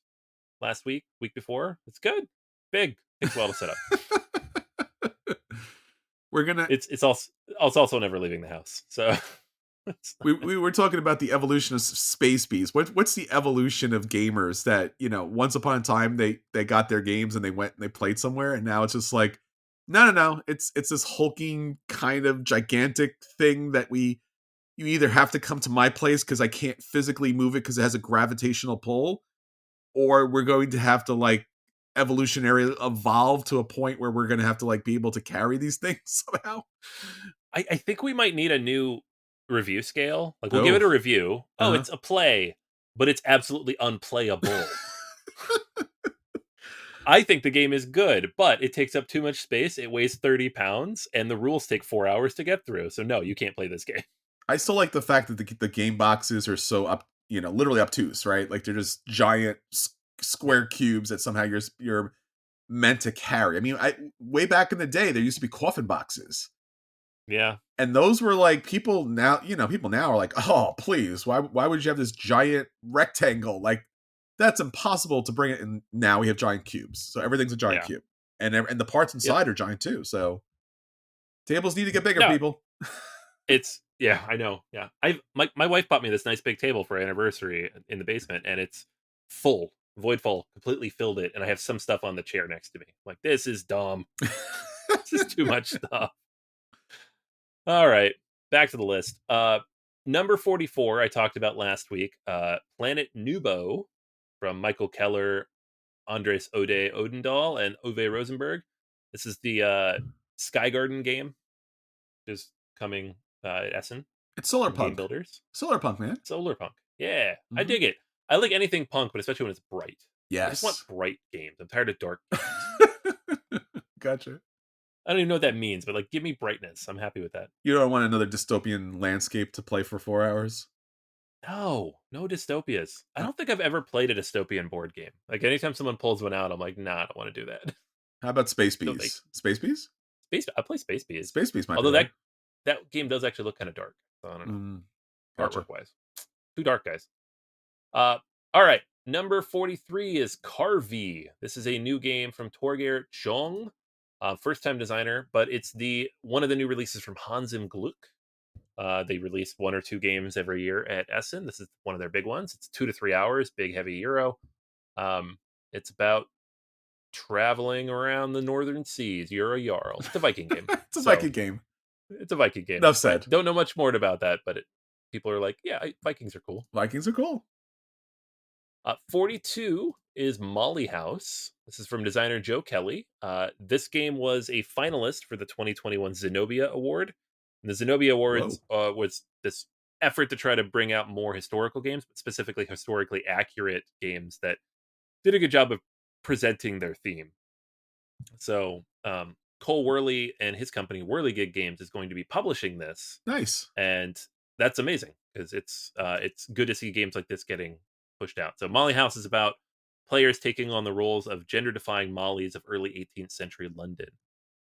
last week before. It's good, big, takes a while to set up. We're gonna It's also never leaving the house. So we were talking about the evolution of space bees. What's the evolution of gamers that once upon a time they got their games and they went and they played somewhere, and now it's just like no, it's this hulking kind of gigantic thing that you either have to come to my place because I can't physically move it because it has a gravitational pull, or we're going to have to like evolutionary evolve to a point where we're going to have to like be able to carry these things somehow. I think we might need a new review scale. Like we'll give Oh, it a review. Oh, uh-huh. it's a play, but it's absolutely unplayable. I think the game is good, but it takes up too much space. It weighs 30 pounds, and the rules take 4 hours to get through. So no, you can't play this game. I still like the fact that the game boxes are so literally obtuse, right? Like they're just giant square cubes that somehow you're meant to carry. I mean, way back in the day, there used to be coffin boxes, Yeah. and those were like people now. People now are like, oh, please, why would you have this giant rectangle? Like that's impossible to bring it. And now we have giant cubes, so everything's a giant Yeah. cube, and the parts Yep. inside are giant too. So tables need to get bigger, No, people. yeah, I know. Yeah. My wife bought me this nice big table for our anniversary in the basement, and it's full. Voidfall completely filled it, and I have some stuff on the chair next to me. Like, this is dumb. This is too much stuff. All right, back to the list. Number 44, I talked about last week. Planet Nubo from Michael Keller, Andres Ode Odendahl, and Ove Rosenberg. This is the Sky Garden game, which is coming at Essen It's solar from Game punk. Builders. Solar punk, man. Solar Punk. Yeah, I Mhm. dig it. I like anything punk, but especially when it's bright. I just want Yes. bright games. I'm tired of dark games. Gotcha. I don't even know what that means, but like, give me brightness. I'm happy with that. You don't want another dystopian landscape to play for 4 hours? No dystopias. I Uh, don't think I've ever played a dystopian board game. Like anytime someone pulls one out, I'm like, nah, I don't want to do that. How about Space Don't make Bees? Space Bees? I play Space Bees. Space Bees might be Although there. that game does actually look kind of dark. So I don't know. Mm, gotcha. Artwork wise. Too dark, guys. All right. Number 43 is Carvey. This is a new game from Torgeir Chong, first time designer, but it's one of the new releases from Hans im Glück. They release 1 or 2 games every year at Essen. This is one of their big ones. It's 2 to 3 hours, big heavy Euro. It's about traveling around the northern seas. You're a Jarl. It's a Viking game. It's a So Viking game. it's a Viking game. Enough I said. don't know much more about that, but people are like, yeah, Vikings are cool. Vikings are cool. 42 is Molly House. This is from designer Joe Kelly. This game was a finalist for the 2021 Zenobia Award. And the Zenobia Whoa. Awards was this effort to try to bring out more historical games, but specifically historically accurate games that did a good job of presenting their theme. So Cole Worley and his company Whirligig Games is going to be publishing this, Nice. and that's amazing because it's good to see games like this getting pushed out. So Molly House is about players taking on the roles of gender-defying Mollies of early 18th century London.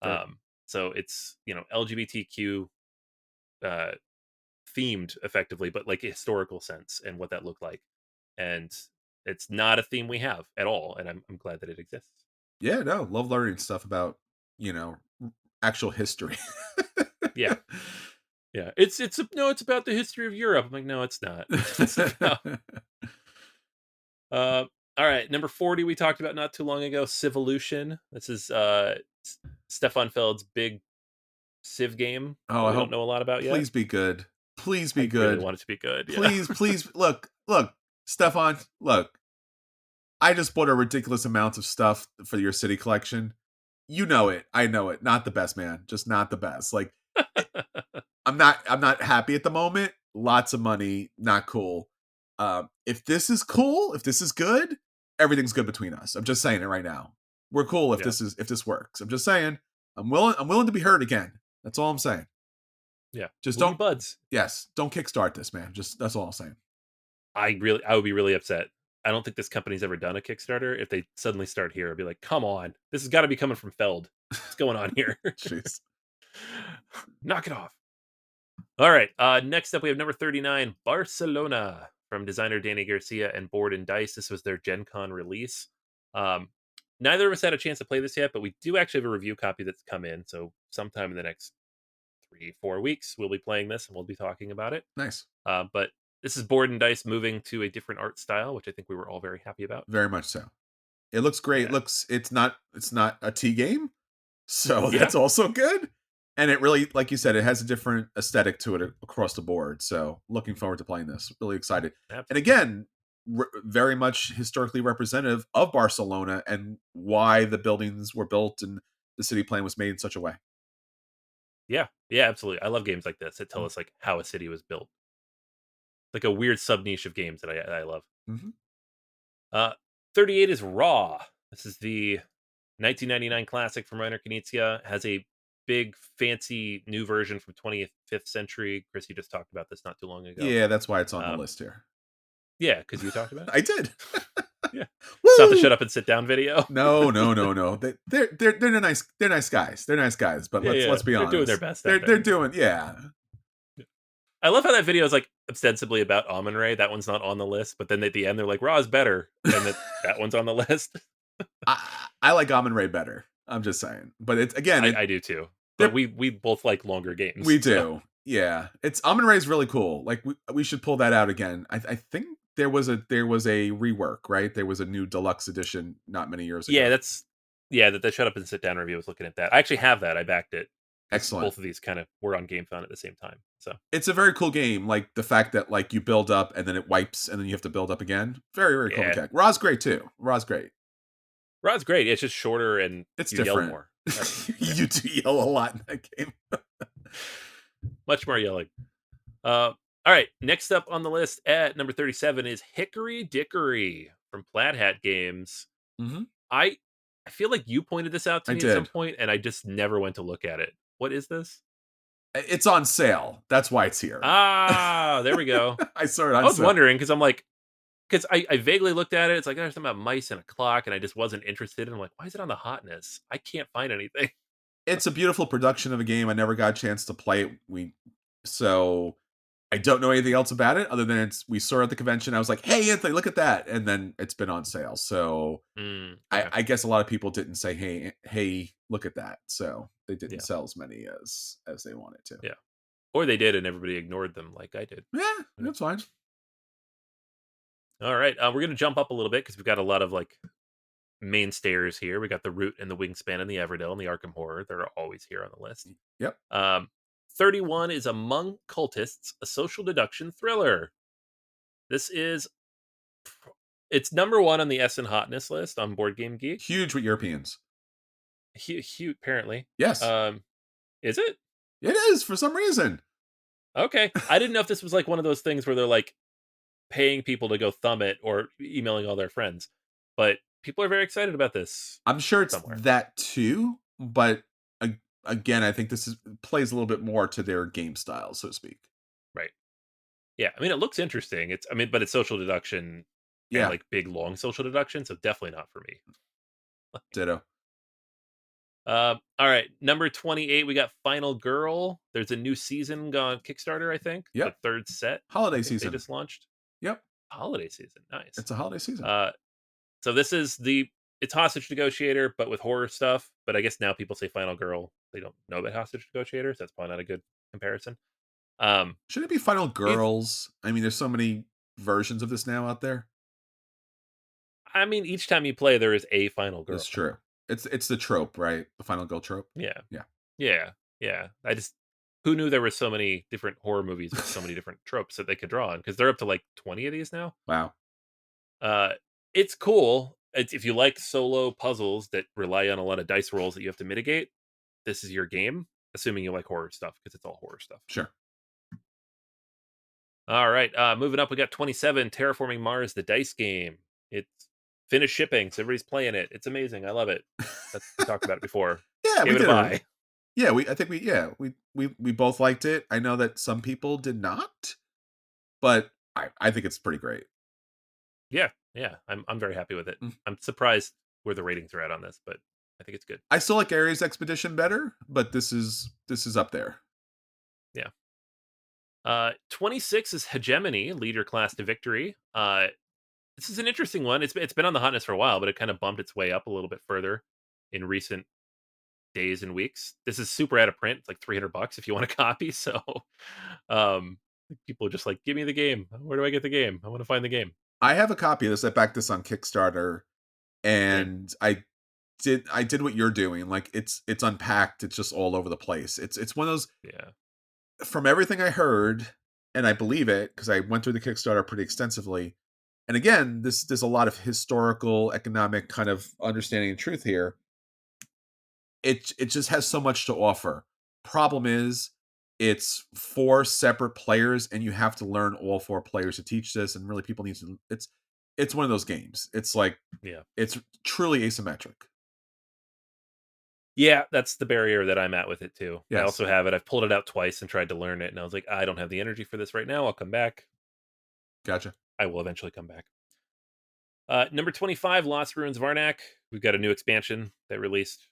Dope. So it's LGBTQ themed effectively, but like a historical sense and what that looked like. And it's not a theme we have at all, and I'm glad that it exists. Yeah, no, love learning stuff about, you know, actual history. Yeah. Yeah, it's about the history of Europe. I'm like, no, it's not. It's about, all right, number 40 we talked about not too long ago, Civolution. This is Stefan Feld's big Civ game Oh, that I we don't hope. know a lot about yet. Please be good. Please be I really good. want it to be good. Yeah. Please. Look, Stefan. Look, I just bought a ridiculous amount of stuff for your city collection. You know it. I know it. Not the best, man. Just not the best. Like, I'm not happy at the moment. Lots of money, not cool. If this is cool, if this is good, everything's good between us. I'm just saying it right now. We're cool Yeah. if this works. I'm just saying. I'm willing to be hurt again. That's all I'm saying. Yeah. Just We'll be don't. buds. Yes, don't kickstart this, man. Just that's all I'm saying. I would be really upset. I don't think this company's ever done a Kickstarter. If they suddenly start here, I'd be like, come on. This has got to be coming from Feld. What's going on here? Jeez. Knock it off. All right. Next up, we have number 39, Barcelona, from designer Danny Garcia and Board and Dice. This was their Gen Con release. Neither of us had a chance to play this yet, but we do actually have a review copy that's come in. So sometime in the next 3-4 weeks, we'll be playing this and we'll be talking about it. Nice. But this is Board and Dice moving to a different art style, which I think we were all very happy about. Very much so. It looks great. Yeah. It's not a T game, so Yeah. that's also good. And it really, like you said, it has a different aesthetic to it across the board. So looking forward to playing this. Really excited. Absolutely. And again, very much historically representative of Barcelona and why the buildings were built and the city plan was made in such a way. Yeah, absolutely. I love games like this that tell us like how a city was built. Like a weird sub niche of games that I love. Mm-hmm. 38 is Raw. This is the 1999 classic from Reiner Knizia. Has a big fancy new version from 25th century. Chris, you just talked about this not too long ago. Yeah, that's why it's on the list here. Yeah, because you talked about it. I did. Yeah. It's not the shut up and sit down video. No. They're nice. They're nice guys. They're nice guys. But let's be honest. They're doing their best. They're doing. Yeah. I love how that video is like ostensibly about Amon-Ra. That one's not on the list, but then at the end they're like, Raw is better, and that one's on the list. I like Amon-Ra better. I'm just saying, but it's again. I do too. But we both like longer games. We do. So. Yeah, it's Amon-Ra is really cool. Like we should pull that out again. I think there was a rework, right? There was a new deluxe edition not many years ago. Yeah, that the Shut Up and Sit Down review was looking at that. I actually have that. I backed it. Excellent. Both of these kind of were on GameFound at the same time. So it's a very cool game. Like the fact that like you build up and then it wipes and then you have to build up again. Very, very cool mechanic. Raw's great too. Raw's great. It's just shorter and it's different. Yell more. You do yell a lot in that game. Much more yelling. All right. Next up on the list at number 37 is Hickory Dickory from Plaid Hat Games. Mm-hmm. I feel like you pointed this out to me at some point, and I just never went to look at it. What is this? It's on sale. That's why it's here. There we go. I saw it on I was wondering because I'm like, because I vaguely looked at it. It's like there's something about mice and a clock, and I just wasn't interested. And I'm like, why is it on the Hotness? I can't find anything. It's a beautiful production of a game. I never got a chance to play it. So I don't know anything else about it other than we saw it at the convention. I was like, hey, Anthony, look at that. And then it's been on sale. So I guess a lot of people didn't say, hey, look at that. So they didn't sell as many as they wanted to. Yeah. Or they did and everybody ignored them like I did. Yeah, that's fine. All right. We're going to jump up a little bit because we've got a lot of like mainstayers here. We got the Root and the Wingspan and the Everdell and the Arkham Horror. They're always here on the list. Yep. 31 is Among Cultists, a social deduction thriller. It's number 1 on the S and Hotness list on Board Game Geek. Huge with Europeans. Huge, apparently. Yes. Is it? It is for some reason. Okay. I didn't know if this was like one of those things where they're like paying people to go thumb it or emailing all their friends. But people are very excited about this. I'm sure it's that too, but again, I think this plays a little bit more to their game style, so to speak. Right. Yeah. I mean, it looks interesting. But it's social deduction. Yeah. And like big, long social deduction. So definitely not for me. Ditto. All right. Number 28, we got Final Girl. There's a new season on Kickstarter, I think. Yep. The third set. Holiday season. They just launched. Yep. Holiday season. Nice. It's a holiday season. So this is it's Hostage Negotiator, but with horror stuff. But I guess now people say Final Girl. They don't know about Hostage Negotiator, so that's probably not a good comparison. Should it be Final Girls? I mean, there's so many versions of this now out there. I mean, each time you play, there is a Final Girl. It's true. It's the trope, right? The Final Girl trope. Yeah. Yeah. Yeah. Yeah. Who knew there were so many different horror movies with so many different tropes that they could draw on? Because they're up to like 20 of these now. Wow. Uh, it's cool. If you like solo puzzles that rely on a lot of dice rolls that you have to mitigate, this is your game. Assuming you like horror stuff, because it's all horror stuff. Sure. All right, moving up, we got 27, Terraforming Mars, the dice game. It's finished shipping, so everybody's playing it. It's amazing. I love it. We talked about it before. Yeah, Gave we it a did. buy. Yeah, I think we both liked it. I know that some people did not, but I think it's pretty great. Yeah, I'm very happy with it. Mm. I'm surprised where the ratings are at on this, but I think it's good. I still like Ares Expedition better, but this is up there. Yeah. 26 is Hegemony, lead your class to victory. This is an interesting one. It's been on the hotness for a while, but it kind of bumped its way up a little bit further in recent days and weeks. This is super out of print. It's like $300 if you want a copy. So, um, people are just like, give me the game. Where do I get the game? I want to find the game. I have a copy of this. I backed this on Kickstarter, and I did what you're doing. Like it's unpacked. It's just all over the place. It's one of those. Yeah. From everything I heard, and I believe it because I went through the Kickstarter pretty extensively. And again, there's a lot of historical, economic kind of understanding and truth here. It just has so much to offer. Problem is, it's 4 separate players, and you have to learn all 4 players to teach this. And really, people need to. It's one of those games. It's like it's truly asymmetric. Yeah, that's the barrier that I'm at with it too. Yes. I also have it. I've pulled it out twice and tried to learn it, and I was like, I don't have the energy for this right now. I'll come back. Gotcha. I will eventually come back. Number 25, Lost Ruins Varnak. We've got a new expansion that released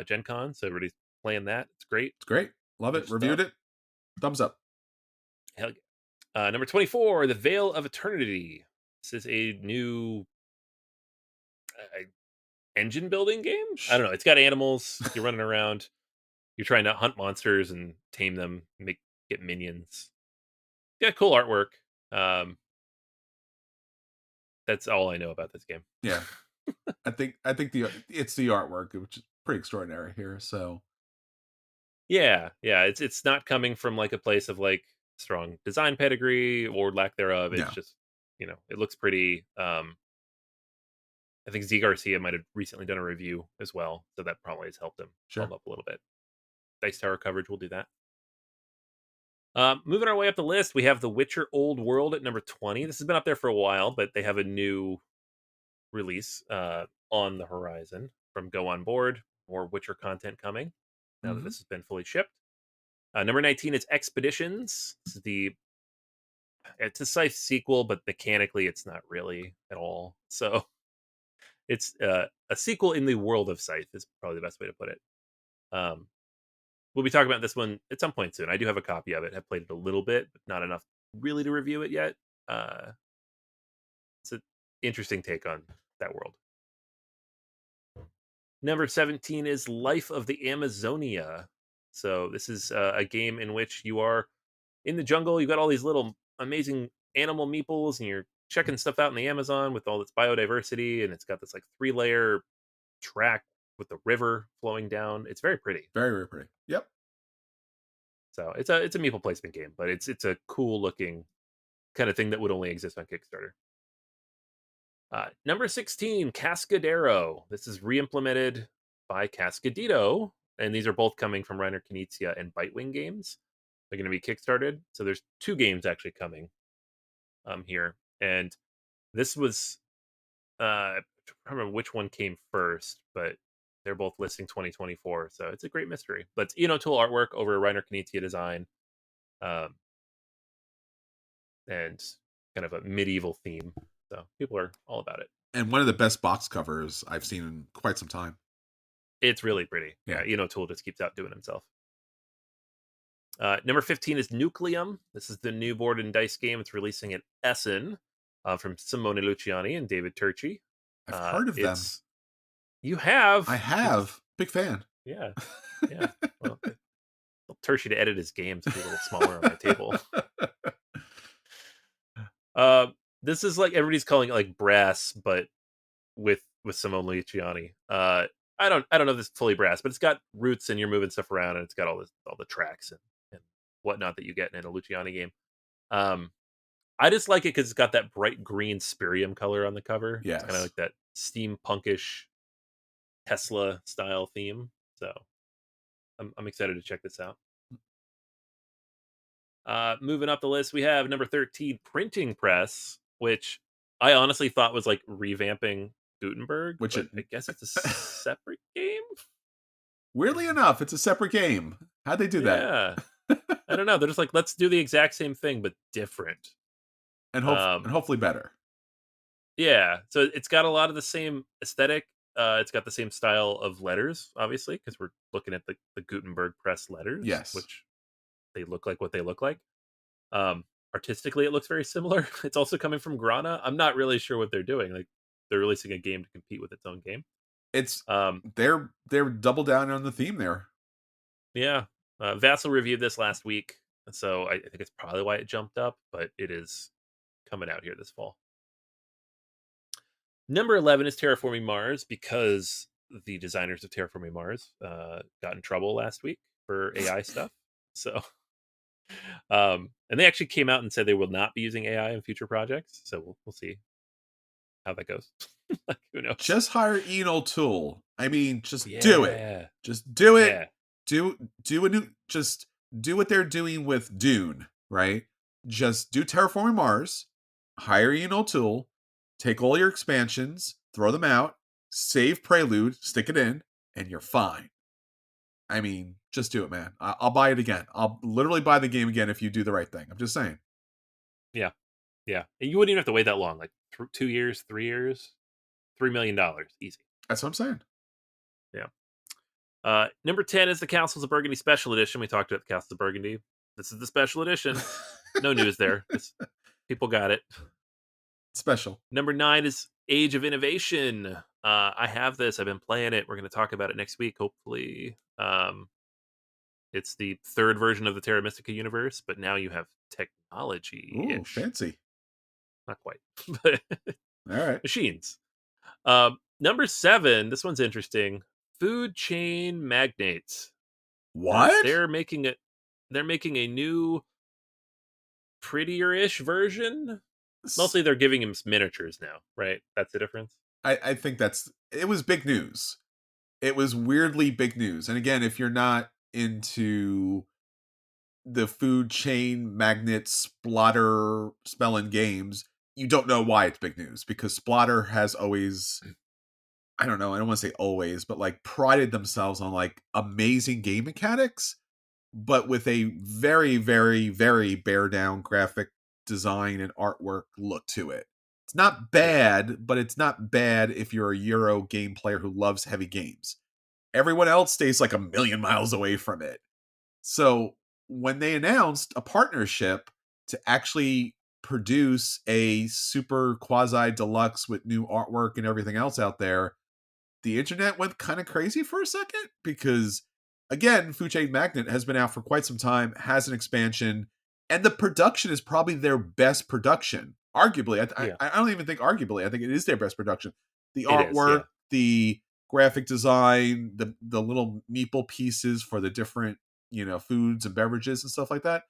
Gen Con, so everybody's playing that. It's great. It's great. Love it. Reviewed it. Thumbs up. Hell yeah. Number 24, The Veil of Eternity. This is a new engine building game. I don't know. It's got animals. You're running around. You're trying to hunt monsters and tame them, get minions. Yeah, cool artwork. That's all I know about this game. Yeah. I think it's the artwork, which is pretty extraordinary here. So yeah, it's not coming from like a place of like strong design pedigree or lack thereof. It's just, it looks pretty. I think Z Garcia might have recently done a review as well, so that probably has helped him bump up a little bit. Dice Tower coverage will do that. Moving our way up the list, we have The Witcher Old World at number 20. This has been up there for a while, but they have a new release on the horizon from Go On Board. More Witcher content coming now that this has been fully shipped. Number 19 is Expeditions. This is it's a Scythe sequel, but mechanically it's not really at all. So it's a sequel in the world of Scythe is probably the best way to put it. We'll be talking about this one at some point soon. I do have a copy of it. Have played it a little bit, but not enough really to review it yet. It's an interesting take on that world. Number 17 is Life of the Amazonia. So this is a game in which you are in the jungle. You've got all these little amazing animal meeples, and you're checking stuff out in the Amazon with all its biodiversity, and it's got this like 3-layer track with the river flowing down. It's very pretty. Very, very pretty. Yep. So it's a meeple placement game, but it's a cool looking kind of thing that would only exist on Kickstarter. Number 16, Cascadero. This is re-implemented by Cascadito, and these are both coming from Reiner Knizia and Bitewing Games. They're going to be kickstarted, so there's 2 games actually coming here, and this was I don't remember which one came first, but they're both listing 2024, so it's a great mystery. But tool artwork over Reiner Knizia design, and kind of a medieval theme. So people are all about it. And one of the best box covers I've seen in quite some time. It's really pretty. Yeah, Tool just keeps outdoing himself. Number 15 is Nucleum. This is the new board and dice game. It's releasing at Essen from Simone Luciani and David Turchi. I've heard of them. You have? I have. Big fan. Yeah. Well, I'll Turchi to edit his games to be a little smaller on my table. This is like everybody's calling it like brass, but with Simone Luciani. I don't know if it's fully brass, but it's got roots and you're moving stuff around, and it's got all the tracks and whatnot that you get in a Luciani game. I just like it because it's got that bright green spirium color on the cover. It's kind of Yes. like that steampunkish Tesla style theme. So I'm excited to check this out. Moving up the list, we have number 13, Printing Press, which I honestly thought was like revamping Gutenberg, Which but it, I guess it's a separate game. weirdly enough, it's a separate game. How'd they do that? Yeah, I don't know. They're just like, let's do the exact same thing but different. And hopefully better. Yeah, so it's got a lot of the same aesthetic. It's got the same style of letters, obviously, because we're looking at the Gutenberg press letters, Yes. which they look like what they look like. Um, Artistically, it looks very similar. It's also coming from Grana. I'm not really sure what they're doing. Like, they're releasing a game to compete with its own game. It's Um, they're double down on the theme there. yeah, Vassal reviewed this last week, so I think it's probably why it jumped up. But it is coming out here this fall. Number 11 is Terraforming Mars because the designers of Terraforming Mars got in trouble last week for AI stuff. So, and they actually came out and said they will not be using AI in future projects. So we'll see how that goes. Like, who knows? Just hire Ian O'Toole. I mean, just do it. Yeah. Just do it. Yeah. Do a new. Just do what they're doing with Dune, right? Just do Terraforming Mars. Hire Ian O'Toole. Take all your expansions, throw them out, save Prelude, stick it in, and you're fine. I mean, just do it, man. I'll buy it again. I'll literally buy the game again if you do the right thing. I'm just saying. Yeah. Yeah. And you wouldn't even have to wait that long. Like 2 years, 3 years, $3 million. Easy. That's what I'm saying. Yeah. Number 10 is the Castles of Burgundy Special Edition. We talked about the Castles of Burgundy. This is the special edition. No news there. People got it. Special. Number 9 is Age of Innovation. I have this. I've been playing it. We're going to talk about it next week, hopefully. It's the third version of the Terra Mystica universe, but now you have technology. Ooh, fancy. Not quite, but All right. machines. Number 7. This one's interesting. Food Chain Magnates. What? They're making it. They're making a new, prettier-ish version. Mostly, they're giving him miniatures now, right? That's the difference. I think it was big news. It was weirdly big news. And again, if you're not into the food chain magnet splatter spelling games, you don't know why it's big news, because Splatter has always, I don't know, I don't want to say always, but like prided themselves on like amazing game mechanics, but with a very, very, very bare down graphic design and artwork look to it. It's not bad, but it's not bad if you're a Euro game player who loves heavy games. Everyone else stays like a million miles away from it. So when they announced a partnership to actually produce a super quasi deluxe with new artwork and everything else out there, the internet went kind of crazy for a second, because again, Food Chain Magnet has been out for quite some time, has an expansion, and the production is probably their best production. Arguably, I don't even think arguably. I think it is their best production. The artwork, the graphic design, the little meeple pieces for the different, foods and beverages and stuff like that.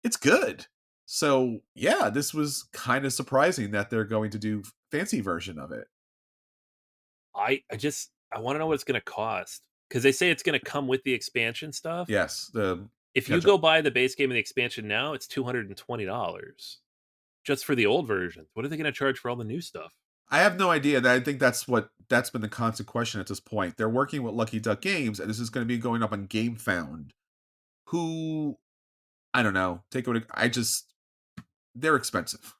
It's good. So yeah, this was kind of surprising that they're going to do fancy version of it. I want to know what it's going to cost, because they say it's going to come with the expansion stuff. Yes, if you go buy the base game and the expansion now, it's $220 just for the old version. What are they going to charge for all the new stuff? I have no idea. I think that's been the constant question at this point. They're working with Lucky Duck Games, and this is going to be going up on GameFound, who, I don't know, they're expensive.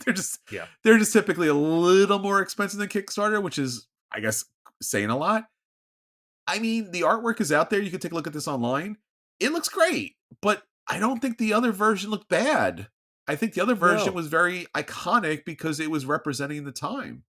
They're just typically a little more expensive than Kickstarter, which is, I guess, saying a lot. I mean, the artwork is out there. You can take a look at this online. It looks great, but I don't think the other version looked bad. I think the other version was very iconic because it was representing the time.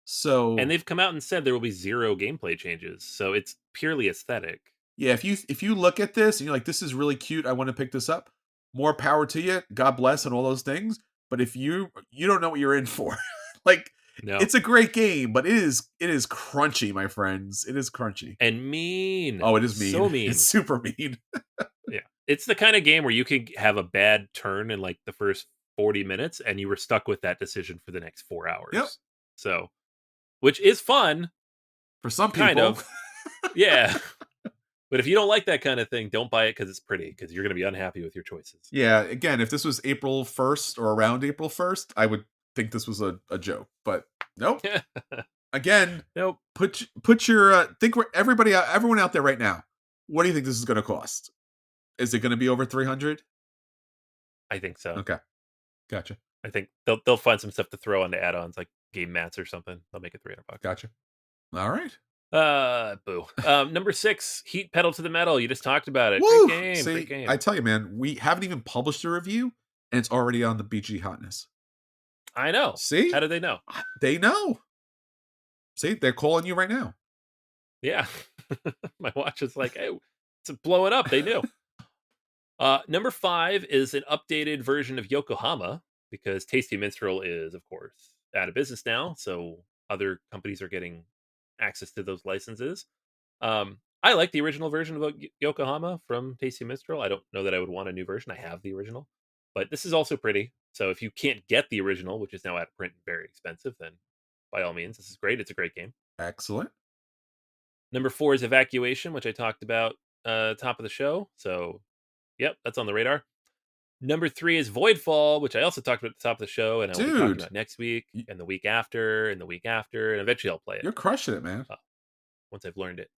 So, and they've come out and said there will be 0 gameplay changes, so it's purely aesthetic. Yeah, if you look at this and you're like, this is really cute, I want to pick this up, more power to you. God bless and all those things. But if you don't know what you're in for, like, it's a great game, but it is crunchy, my friends. It is crunchy and mean. Oh, it is mean. So mean. It's super mean. Yeah, It's the kind of game where you could have a bad turn in like the first 40 minutes and you were stuck with that decision for the next 4 hours. Yep. So, which is fun. For some people. Kind of. Yeah. But if you don't like that kind of thing, don't buy it because it's pretty, because you're going to be unhappy with your choices. Yeah, again, if this was April 1st or around April 1st, I would think this was a joke. But nope. Again, nope. Put your think where everyone out there right now. What do you think this is going to cost? Is it going to be over 300? I think so. Okay, gotcha. I think they'll find some stuff to throw on the add-ons, like game mats or something. They'll make it $300. Gotcha. All right. Boo. Number 6, Heat Pedal to the Metal. You just talked about it. Woo! Great game. See, Great game. I tell you, man, we haven't even published a review, and it's already on the BGG Hotness. I know. See? How do they know? They know. See, they're calling you right now. Yeah. My watch is like, hey, to blow it up. They knew. Number 5 is an updated version of Yokohama, because Tasty Minstrel is, of course, out of business now. So other companies are getting access to those licenses. I like the original version of Yokohama from Tasty Minstrel. I don't know that I would want a new version. I have the original, but this is also pretty. So if you can't get the original, which is now out of print and very expensive, then by all means, this is great. It's a great game. Excellent. Number 4 is Evacuation, which I talked about top of the show. So, yep, that's on the radar. Number 3 is Voidfall, which I also talked about at the top of the show, and I'll be talking about next week, and the week after, and the week after, and eventually I'll play it. You're crushing it, man. Once I've learned it.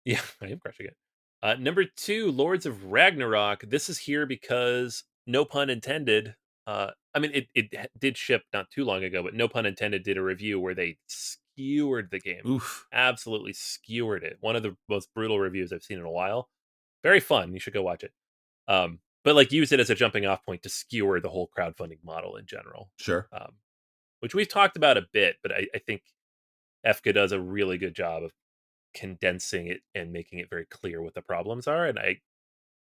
Yeah, I am crushing it. Number 2, Lords of Ragnarok. This is here because, no pun intended, I mean, it did ship not too long ago, but no pun intended did a review where they skewered the game. Oof. Absolutely skewered it. One of the most brutal reviews I've seen in a while. Very fun. You should go watch it. But like use it as a jumping off point to skewer the whole crowdfunding model in general. Sure. Which we've talked about a bit, but I think EFCA does a really good job of condensing it and making it very clear what the problems are. And I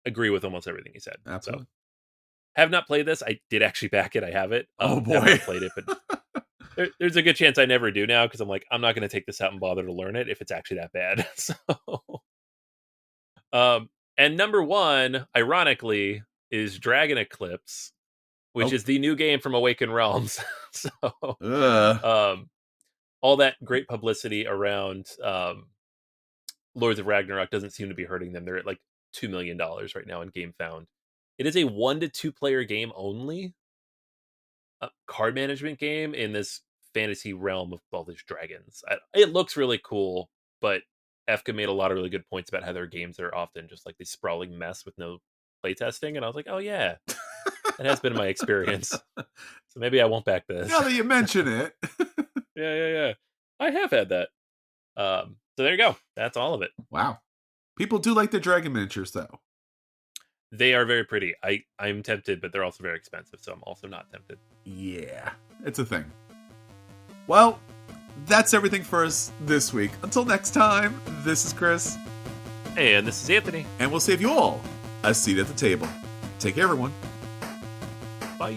agree with almost everything he said. Absolutely. So, have not played this. I did actually back it. I have it. Oh boy. Have not played it, but there's a good chance I never do now, because I'm like, I'm not going to take this out and bother to learn it if it's actually that bad. So, and number 1, ironically, is Dragon Eclipse, which is the new game from Awaken Realms. So, all that great publicity around Lords of Ragnarok doesn't seem to be hurting them. They're at like $2 million right now in GameFound. It is a 1 to 2 player game only, a card management game in this fantasy realm of all these dragons. It looks really cool, but EFCA made a lot of really good points about how their games are often just like this sprawling mess with no playtesting, and I was like, oh yeah, that has been my experience. So maybe I won't back this. Now that you mention it. Yeah. I have had that. So there you go. That's all of it. Wow. People do like the dragon miniatures, though. They are very pretty. I'm tempted, but they're also very expensive, so I'm also not tempted. Yeah, it's a thing. Well, that's everything for us this week. Until next time, this is Chris. And this is Anthony. And we'll save you all a seat at the table. Take care, everyone. Bye.